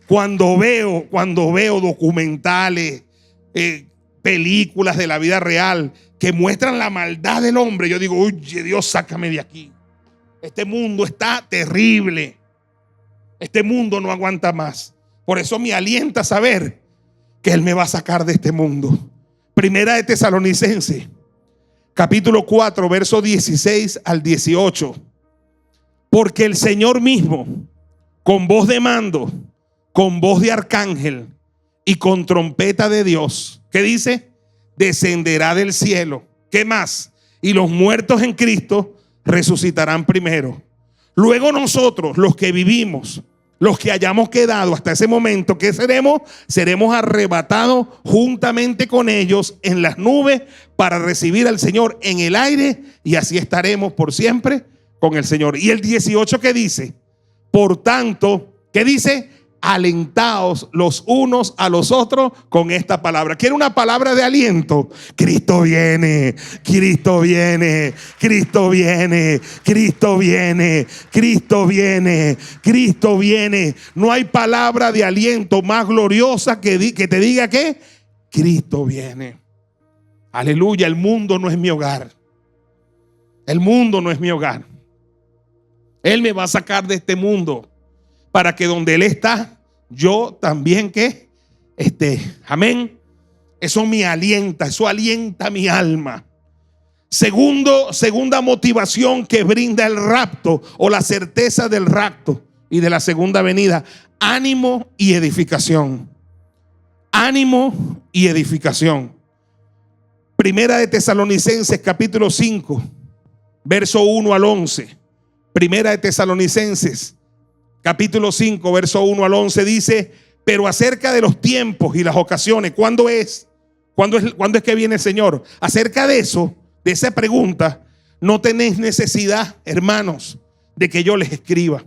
[SPEAKER 2] Cuando veo documentales, películas de la vida real que muestran la maldad del hombre, yo digo, oye, Dios, sácame de aquí. Este mundo está terrible. Este mundo no aguanta más. Por eso me alienta saber que Él me va a sacar de este mundo. Primera de Tesalonicenses, capítulo 4, verso 16 al 18. Porque el Señor mismo, con voz de mando, con voz de arcángel y con trompeta de Dios, ¿qué dice? Descenderá del cielo. ¿Qué más? Y los muertos en Cristo resucitarán primero. Luego nosotros, los que vivimos, los que hayamos quedado hasta ese momento, ¿qué seremos? Seremos arrebatados juntamente con ellos en las nubes para recibir al Señor en el aire, y así estaremos por siempre con el Señor. Y el 18, ¿qué dice? Por tanto, ¿qué dice? Alentaos los unos a los otros con esta palabra. ¿Quiere una palabra de aliento? Cristo viene, Cristo viene, Cristo viene, Cristo viene, Cristo viene, Cristo viene. No hay palabra de aliento más gloriosa que te diga que Cristo viene. Aleluya. El mundo no es mi hogar. El mundo no es mi hogar. Él me va a sacar de este mundo para que donde Él está, yo también que esté. Amén. Eso me alienta, eso alienta mi alma. Segunda motivación que brinda el rapto o la certeza del rapto y de la segunda venida: ánimo y edificación. Ánimo y edificación. Primera de Tesalonicenses, capítulo 5, verso 1 al 11. Primera de Tesalonicenses, capítulo 5, verso 1 al 11 dice: pero acerca de los tiempos y las ocasiones, ¿cuándo es que viene el Señor? Acerca de eso, de esa pregunta, no tenéis necesidad, hermanos, de que yo les escriba,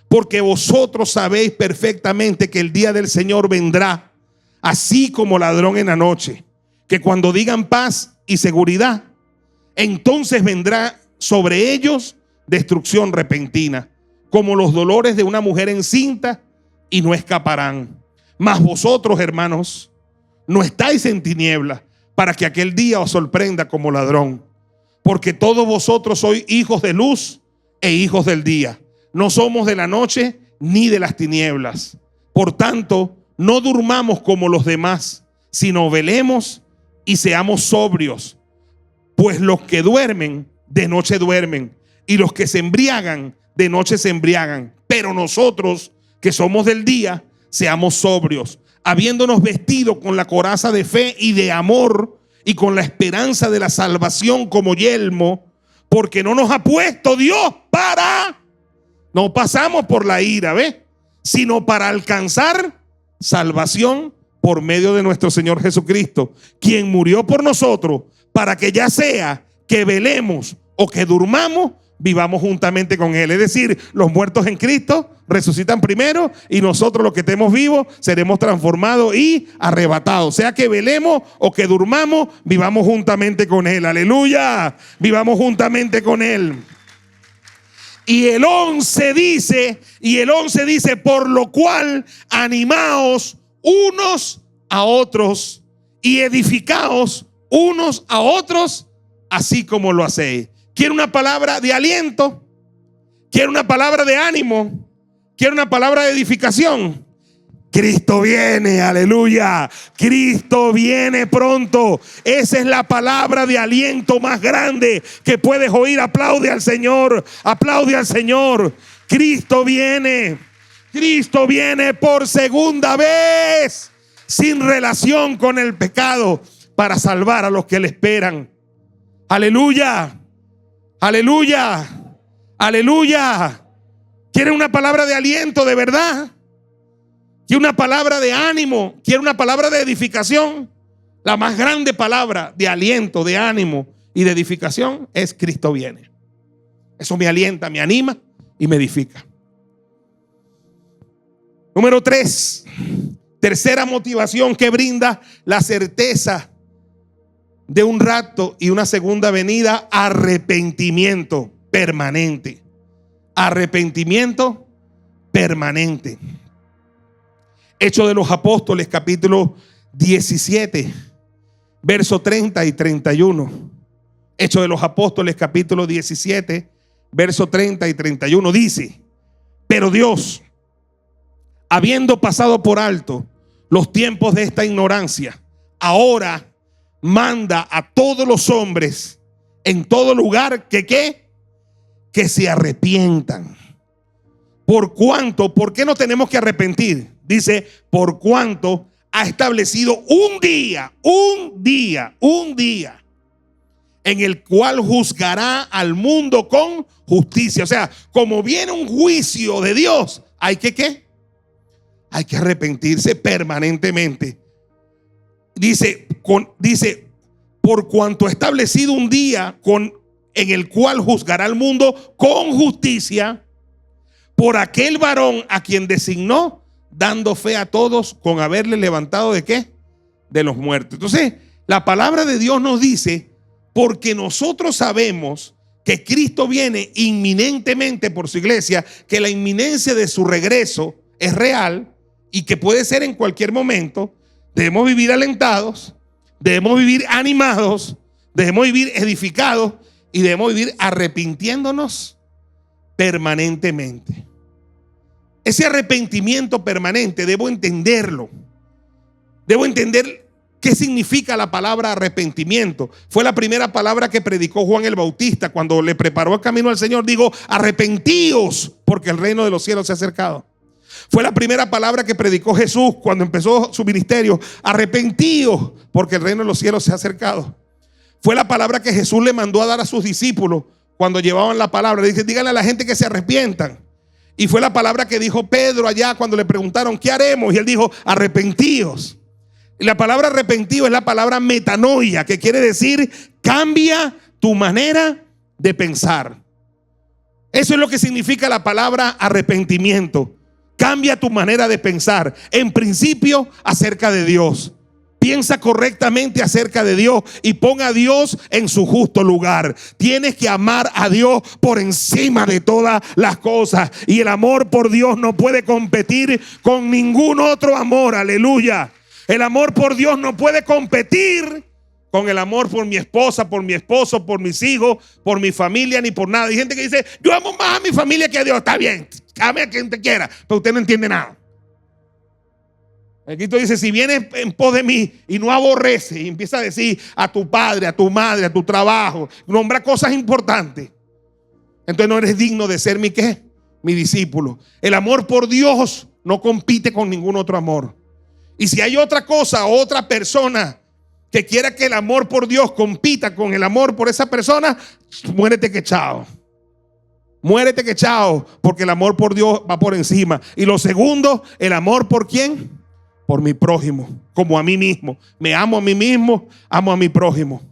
[SPEAKER 2] porque vosotros sabéis perfectamente que el día del Señor vendrá así como ladrón en la noche, que cuando digan paz y seguridad, entonces vendrá sobre ellos destrucción repentina, como los dolores de una mujer encinta, y no escaparán. Mas vosotros, hermanos, no estáis en tinieblas, para que aquel día os sorprenda como ladrón. Porque todos vosotros sois hijos de luz e hijos del día. No somos de la noche ni de las tinieblas. Por tanto, no durmamos como los demás, sino velemos y seamos sobrios. Pues los que duermen, de noche duermen, y los que se embriagan, de noche se embriagan. Pero nosotros, que somos del día, seamos sobrios, habiéndonos vestido con la coraza de fe y de amor, y con la esperanza de la salvación como yelmo, porque no nos ha puesto Dios para, no pasamos por la ira, ¿ves? Sino para alcanzar salvación por medio de nuestro Señor Jesucristo, quien murió por nosotros, para que ya sea que velemos o que durmamos, vivamos juntamente con Él. Es decir, los muertos en Cristo resucitan primero, y nosotros los que estemos vivos seremos transformados y arrebatados. Sea que velemos o que durmamos, vivamos juntamente con Él. Aleluya, vivamos juntamente con Él. Y el 11 dice, por lo cual animaos unos a otros y edificaos unos a otros, así como lo hacéis. ¿Quiere una palabra de aliento? ¿Quiere una palabra de ánimo? ¿Quiere una palabra de edificación? Cristo viene, aleluya. Cristo viene pronto. Esa es la palabra de aliento más grande que puedes oír. Aplaude al Señor, aplaude al Señor. Cristo viene. Cristo viene por segunda vez, sin relación con el pecado, para salvar a los que le esperan. Aleluya, aleluya, aleluya. ¿Quiere una palabra de aliento de verdad? ¿Quiere una palabra de ánimo? ¿Quiere una palabra de edificación? La más grande palabra de aliento, de ánimo y de edificación es Cristo viene. Eso me alienta, me anima y me edifica. Número 3, tercera motivación que brinda la certeza de un rapto y una segunda venida: arrepentimiento permanente. Arrepentimiento permanente. Hechos de los Apóstoles, capítulo 17, verso 30 y 31. Hechos de los Apóstoles, capítulo 17, verso 30 y 31 dice: pero Dios, habiendo pasado por alto los tiempos de esta ignorancia, ahora manda a todos los hombres en todo lugar que se arrepientan. ¿Por qué no tenemos que arrepentir? Dice, por cuanto ha establecido un día en el cual juzgará al mundo con justicia. O sea, como viene un juicio de Dios, hay que arrepentirse permanentemente. Dice, por cuanto ha establecido un día en el cual juzgará al mundo con justicia, por aquel varón a quien designó, dando fe a todos con haberle levantado ¿de qué? De los muertos. Entonces, la palabra de Dios nos dice, porque nosotros sabemos que Cristo viene inminentemente por su iglesia, que la inminencia de su regreso es real y que puede ser en cualquier momento. Debemos vivir alentados, debemos vivir animados, debemos vivir edificados y debemos vivir arrepintiéndonos permanentemente. Ese arrepentimiento permanente debo entenderlo. Debo entender qué significa la palabra arrepentimiento. Fue la primera palabra que predicó Juan el Bautista cuando le preparó el camino al Señor. Digo, arrepentíos porque el reino de los cielos se ha acercado. Fue la primera palabra que predicó Jesús cuando empezó su ministerio. Arrepentíos porque el reino de los cielos se ha acercado. Fue la palabra que Jesús le mandó a dar a sus discípulos cuando llevaban la palabra. Dice, díganle a la gente que se arrepientan. Y fue la palabra que dijo Pedro allá cuando le preguntaron, ¿qué haremos? Y él dijo, arrepentíos. Y la palabra arrepentido es la palabra metanoia, que quiere decir cambia tu manera de pensar. Eso es lo que significa la palabra arrepentimiento. Cambia tu manera de pensar. En principio acerca de Dios, Piensa correctamente acerca de Dios y ponga a Dios en su justo lugar. Tienes que amar a Dios por encima de todas las cosas. Y el amor por Dios no puede competir con ningún otro amor. Aleluya. El amor por Dios no puede competir con el amor por mi esposa, por mi esposo, por mis hijos, por mi familia, ni por nada. Hay gente que dice, yo amo más a mi familia que a Dios. Está bien, ame a quien te quiera, pero usted no entiende nada. El Cristo dice, si vienes en pos de mí y no aborrece, y empieza a decir a tu padre, a tu madre, a tu trabajo, nombra cosas importantes, entonces no eres digno de ser mi ¿qué? Mi discípulo. El amor por Dios no compite con ningún otro amor. Y si hay otra cosa, otra persona que quiera que el amor por Dios compita con el amor por esa persona, muérete que chao. Muérete que chao, porque el amor por Dios va por encima. Y lo segundo, el amor por ¿quién? Por mi prójimo, como a mí mismo. Me amo a mí mismo, amo a mi prójimo.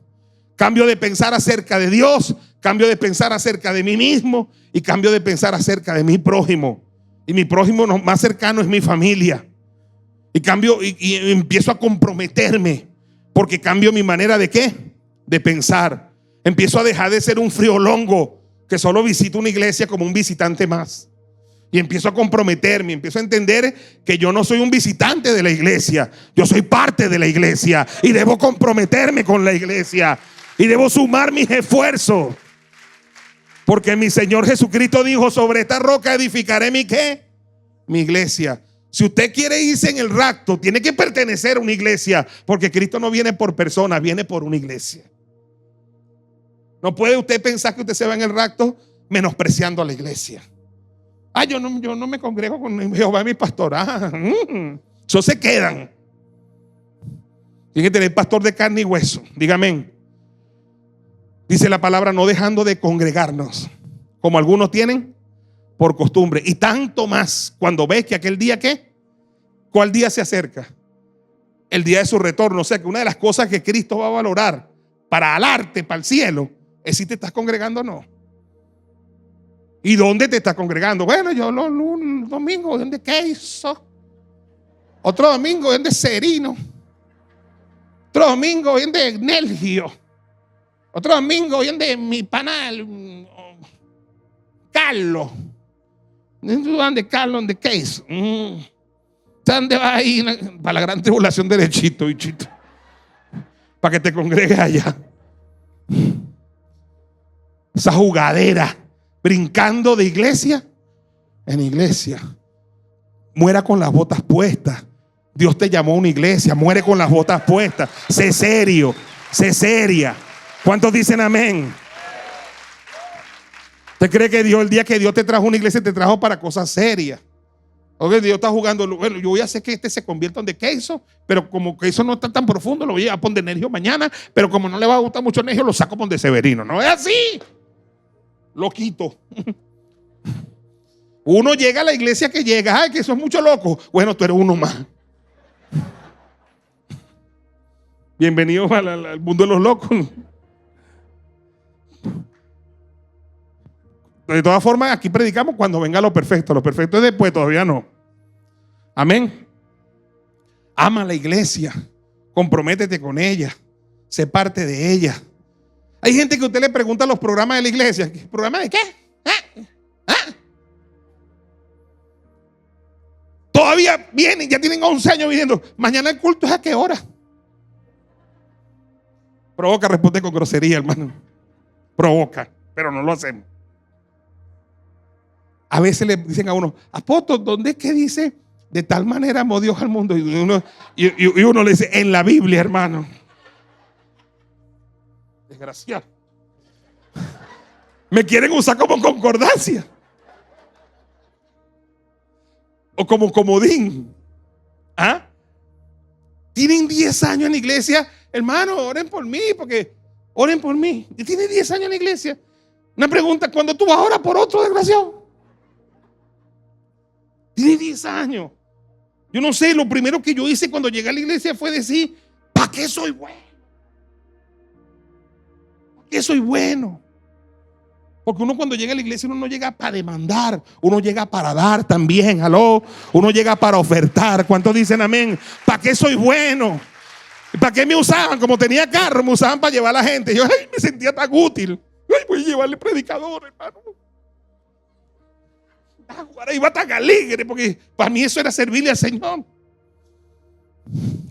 [SPEAKER 2] Cambio de pensar acerca de Dios, cambio de pensar acerca de mí mismo y cambio de pensar acerca de mi prójimo. Y mi prójimo más cercano es mi familia. Y cambio y empiezo a comprometerme. Porque cambio mi manera de ¿qué? De pensar. Empiezo a dejar de ser un friolongo que solo visita una iglesia como un visitante más. Y empiezo a comprometerme, empiezo a entender que yo no soy un visitante de la iglesia. Yo soy parte de la iglesia y debo comprometerme con la iglesia. Y debo sumar mis esfuerzos. Porque mi Señor Jesucristo dijo, sobre esta roca edificaré mi ¿qué? Mi iglesia. Si usted quiere irse en el rapto, tiene que pertenecer a una iglesia, porque Cristo no viene por personas, viene por una iglesia. No puede usted pensar que usted se va en el rapto menospreciando a la iglesia. Yo no me congrego con Jehová mi pastor. Eso se quedan. Tiene que tener pastor de carne y hueso. Dígame. Dice la palabra, no dejando de congregarnos, como algunos tienen por costumbre. Y tanto más cuando ves que aquel día ¿qué? ¿Cuál día se acerca? El día de su retorno. O sea que una de las cosas que Cristo va a valorar para alarte para el cielo es si te estás congregando o no. ¿Y dónde te estás congregando? Bueno, yo un domingo en de Queso, otro domingo en de Serino, otro domingo en de Nelgio, otro domingo en de mi panal Carlos. ¿Dónde Carlos? ¿De Queso? ¿Dónde vas a ir? Para la gran tribulación derechito, bichito, para que te congregues allá. Esa jugadera, brincando de iglesia en iglesia. Muera con las botas puestas. Dios te llamó a una iglesia. Muere con las botas puestas. Sé serio, sé seria. ¿Cuántos dicen amén? ¿Usted cree que Dios, el día que Dios te trajo a una iglesia, te trajo para cosas serias? Porque Dios está jugando, bueno, yo voy a hacer que este se convierta en de queso, pero como que eso no está tan profundo, lo voy a poner de Nergio mañana, pero como no le va a gustar mucho Nergio, lo saco por de Severino. No es así. Lo quito. Uno llega a la iglesia que llega, ay, que eso es mucho loco. Bueno, tú eres uno más. Bienvenidos al mundo de los locos. De todas formas, aquí predicamos cuando venga lo perfecto. Lo perfecto es después, todavía no. Amén. Ama a la iglesia. Comprométete con ella. Sé parte de ella. Hay gente que usted le pregunta los programas de la iglesia. ¿Programa de qué? Todavía vienen, ya tienen 11 años viniendo. Mañana el culto es a qué hora. Provoca responder con grosería, hermano. Provoca, pero no lo hacemos. A veces le dicen a uno, apóstol, ¿dónde es que dice de tal manera amó Dios al mundo? Y uno le dice, en la Biblia, hermano. Desgraciado. Me quieren usar como concordancia. O como comodín. ¿Ah? Tienen 10 años en la iglesia. Hermano, oren por mí, porque oren por mí. Y tiene 10 años en la iglesia. Una pregunta, ¿cuándo tú vas a orar por otro desgraciado? Tiene 10 años. Yo no sé, lo primero que yo hice cuando llegué a la iglesia fue decir, ¿para qué soy bueno? ¿Para qué soy bueno? Porque uno cuando llega a la iglesia uno no llega para demandar, uno llega para dar también, aló. Uno llega para ofertar. ¿Cuántos dicen amén? ¿Para qué soy bueno? ¿Para qué me usaban? Como tenía carro, me usaban para llevar a la gente. Yo me sentía tan útil. Voy a llevarle predicador, hermano. Ahora iba tan alegre porque para mí eso era servirle al Señor.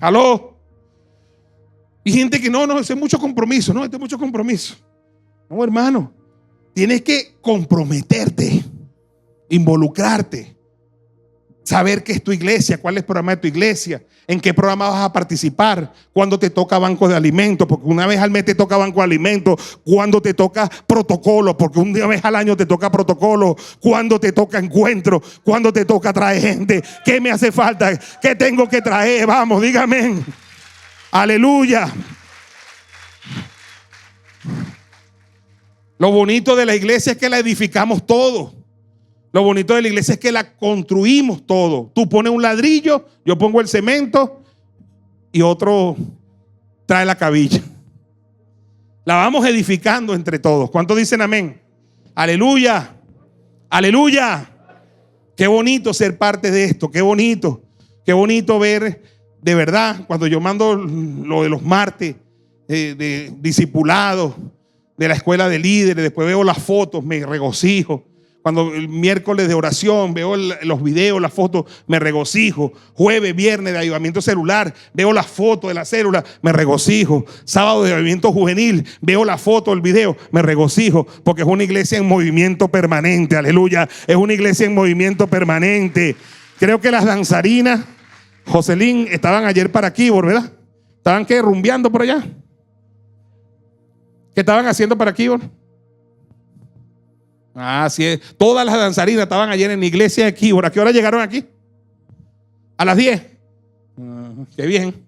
[SPEAKER 2] Aló. Y gente que no, eso es mucho compromiso. No, esto es mucho compromiso. No, hermano. Tienes que comprometerte, involucrarte, saber qué es tu iglesia, cuál es el programa de tu iglesia, en qué programa vas a participar, cuándo te toca banco de alimentos, porque una vez al mes te toca banco de alimentos, cuándo te toca protocolo, porque una vez al año te toca protocolo, cuándo te toca encuentro, cuándo te toca traer gente, qué me hace falta, qué tengo que traer, vamos, dígame, aleluya. Lo bonito de la iglesia es que la edificamos todo. Lo bonito de la iglesia es que la construimos todo. Tú pones un ladrillo, yo pongo el cemento y otro trae la cabilla. La vamos edificando entre todos. ¿Cuántos dicen amén? Aleluya. Aleluya. Qué bonito ser parte de esto. Qué bonito. Qué bonito ver de verdad cuando yo mando lo de los martes de discipulados, de la escuela de líderes, después veo las fotos, me regocijo. Cuando el miércoles de oración veo los videos, las fotos, me regocijo. Jueves, viernes de avivamiento celular, veo las fotos de la célula, me regocijo. Sábado de avivamiento juvenil, veo la foto, el video, me regocijo. Porque es una iglesia en movimiento permanente, aleluya. Es una iglesia en movimiento permanente. Creo que las danzarinas, Jocelyn, estaban ayer para aquí, ¿verdad? ¿Estaban qué? ¿Rumbeando por allá? ¿Qué estaban haciendo para aquí? Así es. Todas las danzarinas estaban ayer en la iglesia de Kibor. ¿A qué hora llegaron aquí? A las 10. Qué bien.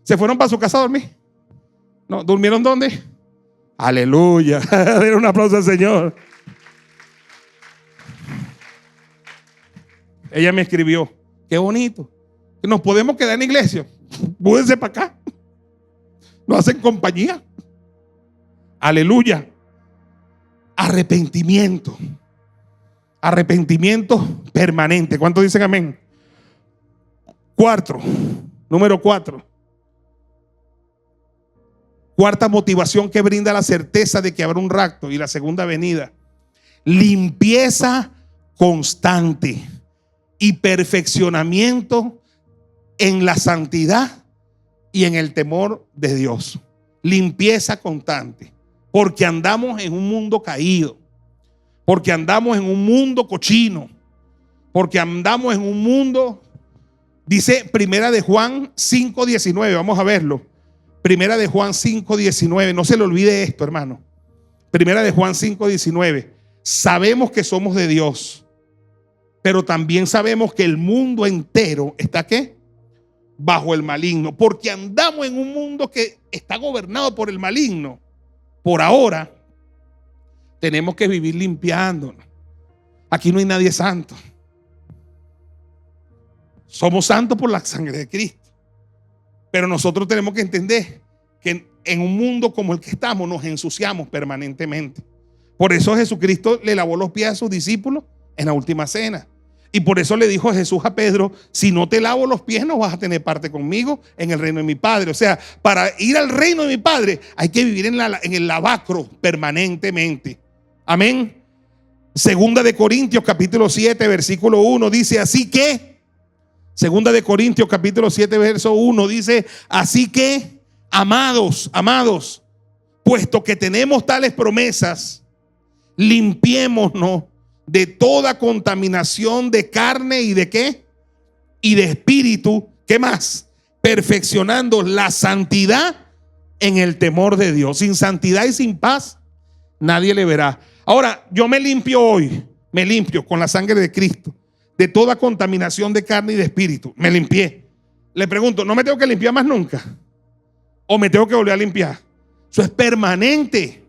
[SPEAKER 2] ¿Se fueron para su casa a dormir? No, ¿durmieron dónde? Aleluya. Den un aplauso al Señor. Ella me escribió. Qué bonito. Nos podemos quedar en la iglesia. Múdense para acá. Nos hacen compañía. Aleluya. Arrepentimiento. Arrepentimiento permanente. ¿Cuántos dicen amén? Número 4. Cuarta motivación que brinda la certeza de que habrá un rapto y la segunda venida. Limpieza constante y perfeccionamiento en la santidad y en el temor de Dios. Limpieza constante. Porque andamos en un mundo caído. Porque andamos en un mundo cochino. Porque andamos en un mundo, dice Primera de Juan 5:19. Vamos a verlo. Primera de Juan 5:19. No se le olvide esto, hermano. Primera de Juan 5:19. Sabemos que somos de Dios, pero también sabemos que el mundo entero está ¿qué? Bajo el maligno. Porque andamos en un mundo que está gobernado por el maligno. Por ahora tenemos que vivir limpiándonos. Aquí no hay nadie santo. Somos santos por la sangre de Cristo. Pero nosotros tenemos que entender que en un mundo como el que estamos nos ensuciamos permanentemente. Por eso Jesucristo le lavó los pies a sus discípulos en la última cena. Y por eso le dijo Jesús a Pedro: si no te lavo los pies no vas a tener parte conmigo en el reino de mi Padre. O sea, para ir al reino de mi Padre hay que vivir en el lavacro permanentemente. Amén. Segunda de Corintios capítulo 7 versículo 1 dice: así que, Segunda de Corintios capítulo 7 verso 1 dice: así que, amados, puesto que tenemos tales promesas, limpiémonos de toda contaminación de carne y de ¿qué? Y de espíritu. ¿Qué más? Perfeccionando la santidad en el temor de Dios. Sin santidad y sin paz nadie le verá. Ahora, yo me limpio hoy. Me limpio con la sangre de Cristo de toda contaminación de carne y de espíritu. Me limpié. Le pregunto, ¿no me tengo que limpiar más nunca? ¿O me tengo que volver a limpiar? Eso es permanente.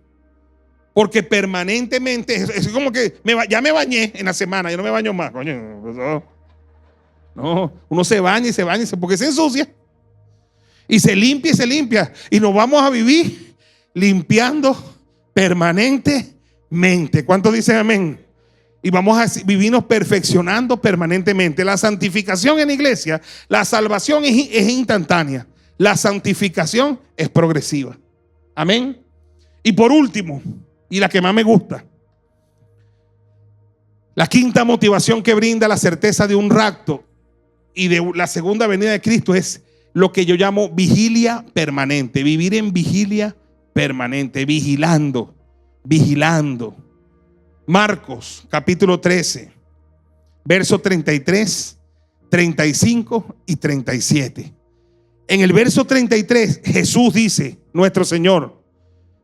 [SPEAKER 2] Porque permanentemente es como que ya me bañé en la semana, yo no me baño más, coño. No, uno se baña y se baña porque se ensucia. Y se limpia. Y nos vamos a vivir limpiando permanentemente. ¿Cuántos dicen amén? Y vamos a vivirnos perfeccionando permanentemente. La santificación en la iglesia, la salvación es instantánea. La santificación es progresiva. Amén. Y por último, y la que más me gusta, la quinta motivación que brinda la certeza de un rapto y de la segunda venida de Cristo es lo que yo llamo vigilia permanente. Vivir en vigilia permanente, vigilando. Marcos capítulo 13, verso 33, 35 y 37. En el verso 33 Jesús dice, nuestro Señor,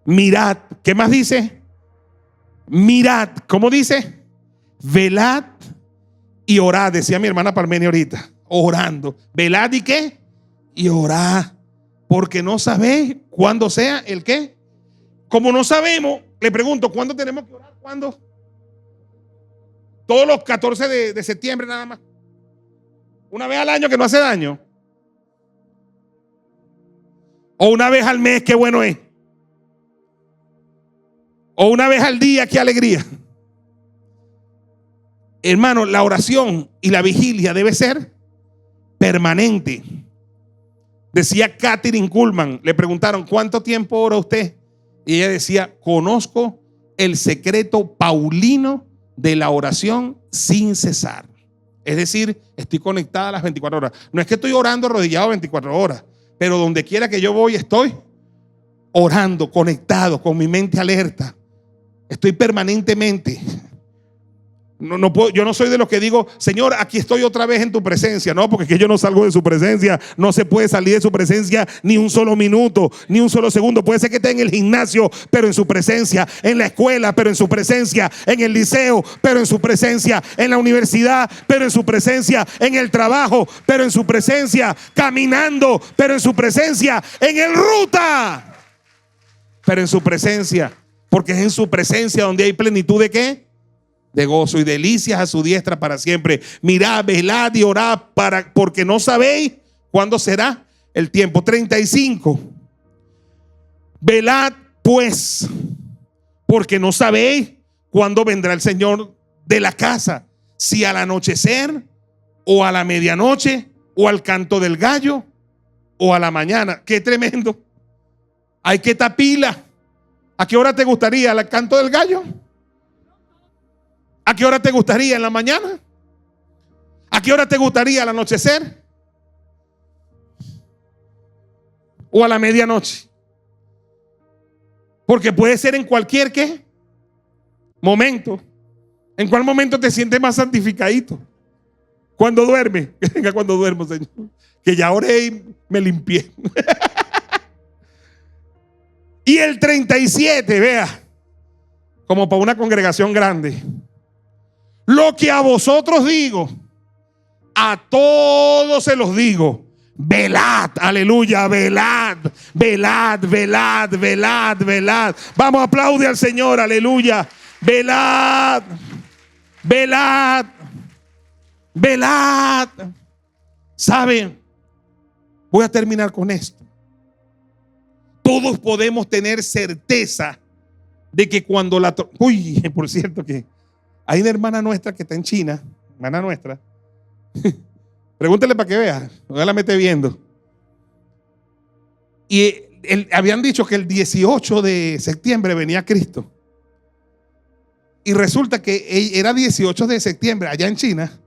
[SPEAKER 2] mirad. ¿Qué más dice? Mirad. ¿Cómo dice? Velad y orad. Decía mi hermana Parmenia ahorita, orando. Velad y qué? Y orad, porque no sabéis cuándo sea el qué. Como no sabemos, le pregunto, ¿cuándo tenemos que orar? ¿Cuándo? Todos los 14 de septiembre nada más. Una vez al año que no hace daño. O una vez al mes, qué bueno es. O una vez al día, qué alegría. Hermano, la oración y la vigilia debe ser permanente. Decía Katherine Kuhlman, le preguntaron, ¿cuánto tiempo ora usted? Y ella decía, conozco el secreto paulino de la oración sin cesar. Es decir, estoy conectada a las 24 horas. No es que estoy orando arrodillado 24 horas, pero donde quiera que yo voy estoy orando, conectado, con mi mente alerta. Estoy permanentemente. No puedo, yo no soy de los que digo, Señor, aquí estoy otra vez en tu presencia. No, porque es que yo no salgo de su presencia. No se puede salir de su presencia ni un solo minuto, ni un solo segundo. Puede ser que esté en el gimnasio, pero en su presencia. En la escuela, pero en su presencia. En el liceo, pero en su presencia. En la universidad, pero en su presencia. En el trabajo, pero en su presencia. Caminando, pero en su presencia. En el ruta, pero en su presencia. Porque es en su presencia donde hay plenitud de ¿qué? De gozo y delicias a su diestra para siempre. Mirad, velad y orad porque no sabéis cuándo será el tiempo. 35. Velad pues, porque no sabéis cuándo vendrá el Señor de la casa, si al anochecer o a la medianoche o al canto del gallo o a la mañana. Qué tremendo. Hay que tapila. ¿A qué hora te gustaría al canto del gallo? ¿A qué hora te gustaría en la mañana? ¿A qué hora te gustaría al anochecer? ¿O a la medianoche? Porque puede ser en cualquier ¿qué? Momento. ¿En cuál momento te sientes más santificadito? Cuando duerme. Venga, cuando duermo, Señor. Que ya oré y me limpié. Y el 37, vea, como para una congregación grande. Lo que a vosotros digo, a todos se los digo. Velad, aleluya, velad, velad, velad, velad, velad. Vamos, aplaude al Señor, aleluya. Velad, velad, velad. ¿Saben? Voy a terminar con esto. Todos podemos tener certeza de que cuando la... Uy, por cierto que hay una hermana nuestra que está en China, hermana nuestra. Pregúntele para que vea, ojalá me esté viendo. Y habían dicho que el 18 de septiembre venía Cristo. Y resulta que era 18 de septiembre allá en China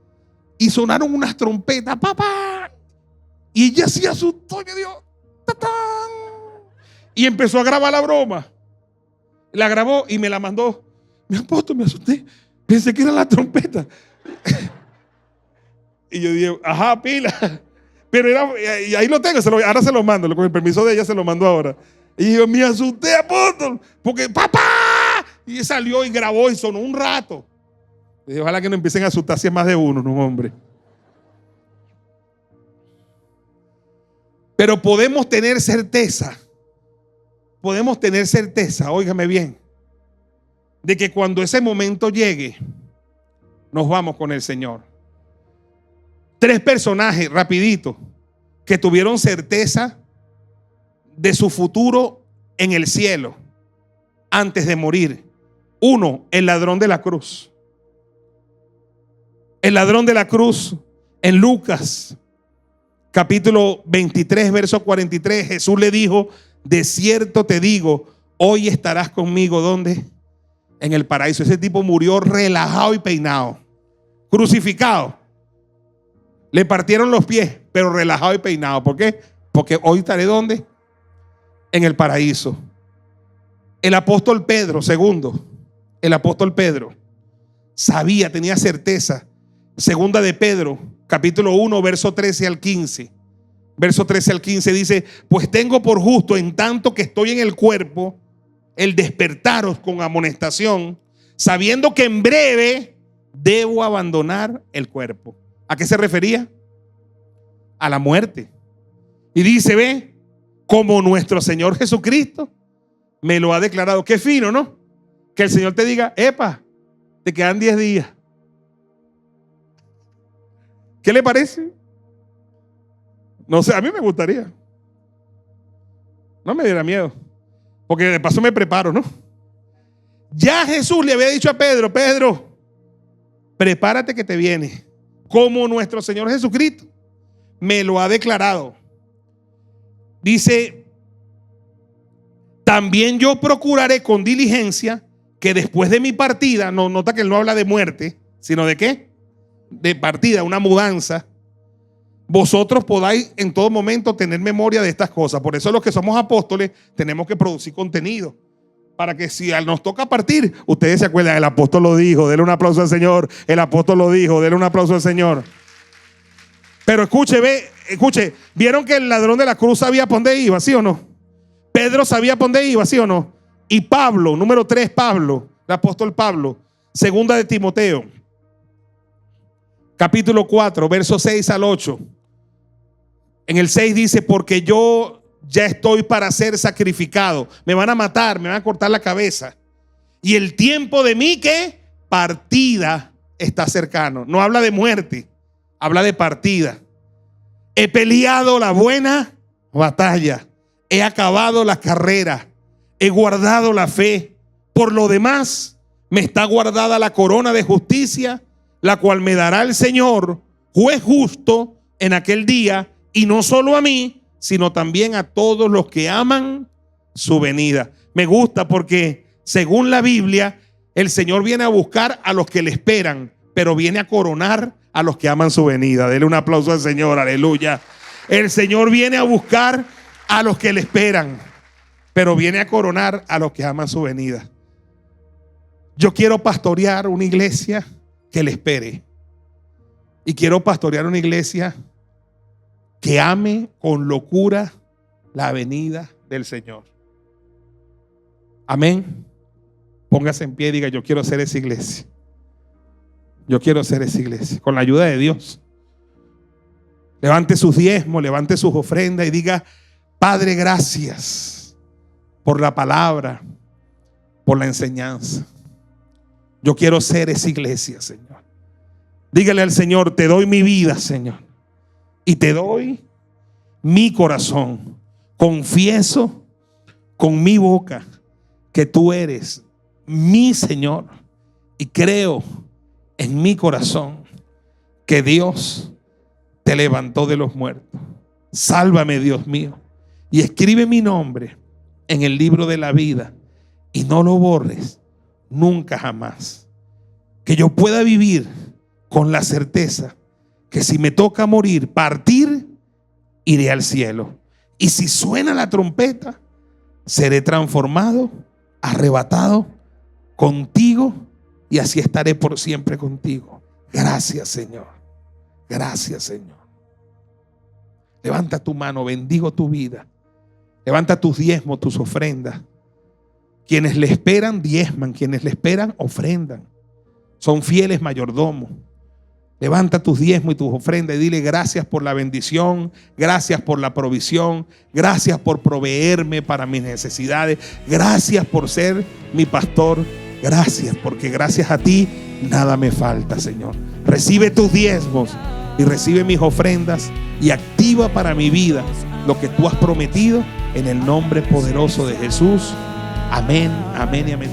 [SPEAKER 2] y sonaron unas trompetas, papá. Y ella se asustó y dio ¡tatán! Y empezó a grabar la broma. La grabó y me la mandó. Mi apóstol, me asusté. Pensé que era la trompeta. Y yo dije, ajá, pila. Pero era, y ahí lo tengo, ahora se lo mando. Con el permiso de ella se lo mando ahora. Y yo me asusté, apóstol. Porque papá. Y salió y grabó y sonó un rato. Y dije, ojalá que no empiecen a asustarse más de uno, no, hombre. Pero podemos tener certeza. Podemos tener certeza, óigame bien, de que cuando ese momento llegue, nos vamos con el Señor. 3 personajes, rapidito, que tuvieron certeza de su futuro en el cielo antes de morir. 1, el ladrón de la cruz. El ladrón de la cruz en Lucas capítulo 23, verso 43, Jesús le dijo: de cierto te digo, hoy estarás conmigo, ¿dónde? En el paraíso. Ese tipo murió relajado y peinado, crucificado. Le partieron los pies, pero relajado y peinado. ¿Por qué? Porque hoy estaré, ¿dónde? En el paraíso. El apóstol Pedro, segundo, el apóstol Pedro sabía, tenía certeza. Segunda de Pedro, capítulo 1, verso 13 al 15. Verso 13 al 15 dice: pues tengo por justo, en tanto que estoy en el cuerpo, el despertaros con amonestación, sabiendo que en breve debo abandonar el cuerpo. ¿A qué se refería? A la muerte. Y dice: ve, como nuestro Señor Jesucristo me lo ha declarado. Qué fino, ¿no? Que el Señor te diga: epa, te quedan 10 días. ¿Qué le parece? No sé, a mí me gustaría. No me diera miedo, porque de paso me preparo, ¿no? Ya Jesús le había dicho a Pedro: Pedro, prepárate que te viene. Como nuestro Señor Jesucristo me lo ha declarado. Dice: también yo procuraré con diligencia que después de mi partida, no, nota que él no habla de muerte, sino de ¿qué? De partida, una mudanza, vosotros podáis en todo momento tener memoria de estas cosas. Por eso los que somos apóstoles tenemos que producir contenido, para que si nos toca partir, ustedes se acuerdan: el apóstol lo dijo, denle un aplauso al Señor. El apóstol lo dijo, denle un aplauso al Señor. Pero escuche, ¿vieron que el ladrón de la cruz sabía por dónde iba, sí o no? Pedro sabía por dónde iba, sí o no. Y Pablo, número 3, Pablo, el apóstol Pablo, segunda de Timoteo, capítulo 4, versos 6 al 8. En el 6 dice: porque yo ya estoy para ser sacrificado. Me van a matar, me van a cortar la cabeza. Y el tiempo de mí, ¿qué? Partida está cercano. No habla de muerte, habla de partida. He peleado la buena batalla. He acabado la carrera. He guardado la fe. Por lo demás, me está guardada la corona de justicia, la cual me dará el Señor, juez justo, en aquel día. Y no solo a mí, sino también a todos los que aman su venida. Me gusta porque, según la Biblia, el Señor viene a buscar a los que le esperan, pero viene a coronar a los que aman su venida. Dele un aplauso al Señor, aleluya. El Señor viene a buscar a los que le esperan, pero viene a coronar a los que aman su venida. Yo quiero pastorear una iglesia que le espere. Y quiero pastorear una iglesia que ame con locura la venida del Señor. Amén. Póngase en pie y diga: yo quiero ser esa iglesia. Yo quiero ser esa iglesia, con la ayuda de Dios. Levante sus diezmos, levante sus ofrendas y diga: Padre, gracias por la palabra, por la enseñanza. Yo quiero ser esa iglesia, Señor. Dígale al Señor: te doy mi vida, Señor, y te doy mi corazón. Confieso con mi boca que tú eres mi Señor, y creo en mi corazón que Dios te levantó de los muertos. Sálvame, Dios mío, y escribe mi nombre en el libro de la vida y no lo borres nunca jamás. Que yo pueda vivir con la certeza que si me toca morir, partir, iré al cielo. Y si suena la trompeta, seré transformado, arrebatado contigo, y así estaré por siempre contigo. Gracias, Señor. Gracias, Señor. Levanta tu mano, bendigo tu vida. Levanta tus diezmos, tus ofrendas. Quienes le esperan diezman, quienes le esperan ofrendan. Son fieles mayordomos. Levanta tus diezmos y tus ofrendas y dile: gracias por la bendición, gracias por la provisión, gracias por proveerme para mis necesidades, gracias por ser mi pastor, gracias porque gracias a ti nada me falta, Señor. Recibe tus diezmos y recibe mis ofrendas y activa para mi vida lo que tú has prometido, en el nombre poderoso de Jesús. Amén, amén y amén.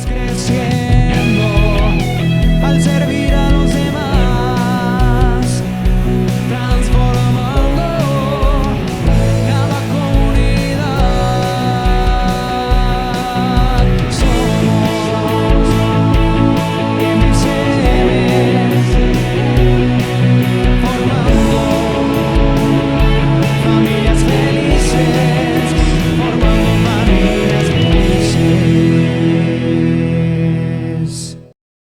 [SPEAKER 1] Creciendo al servir.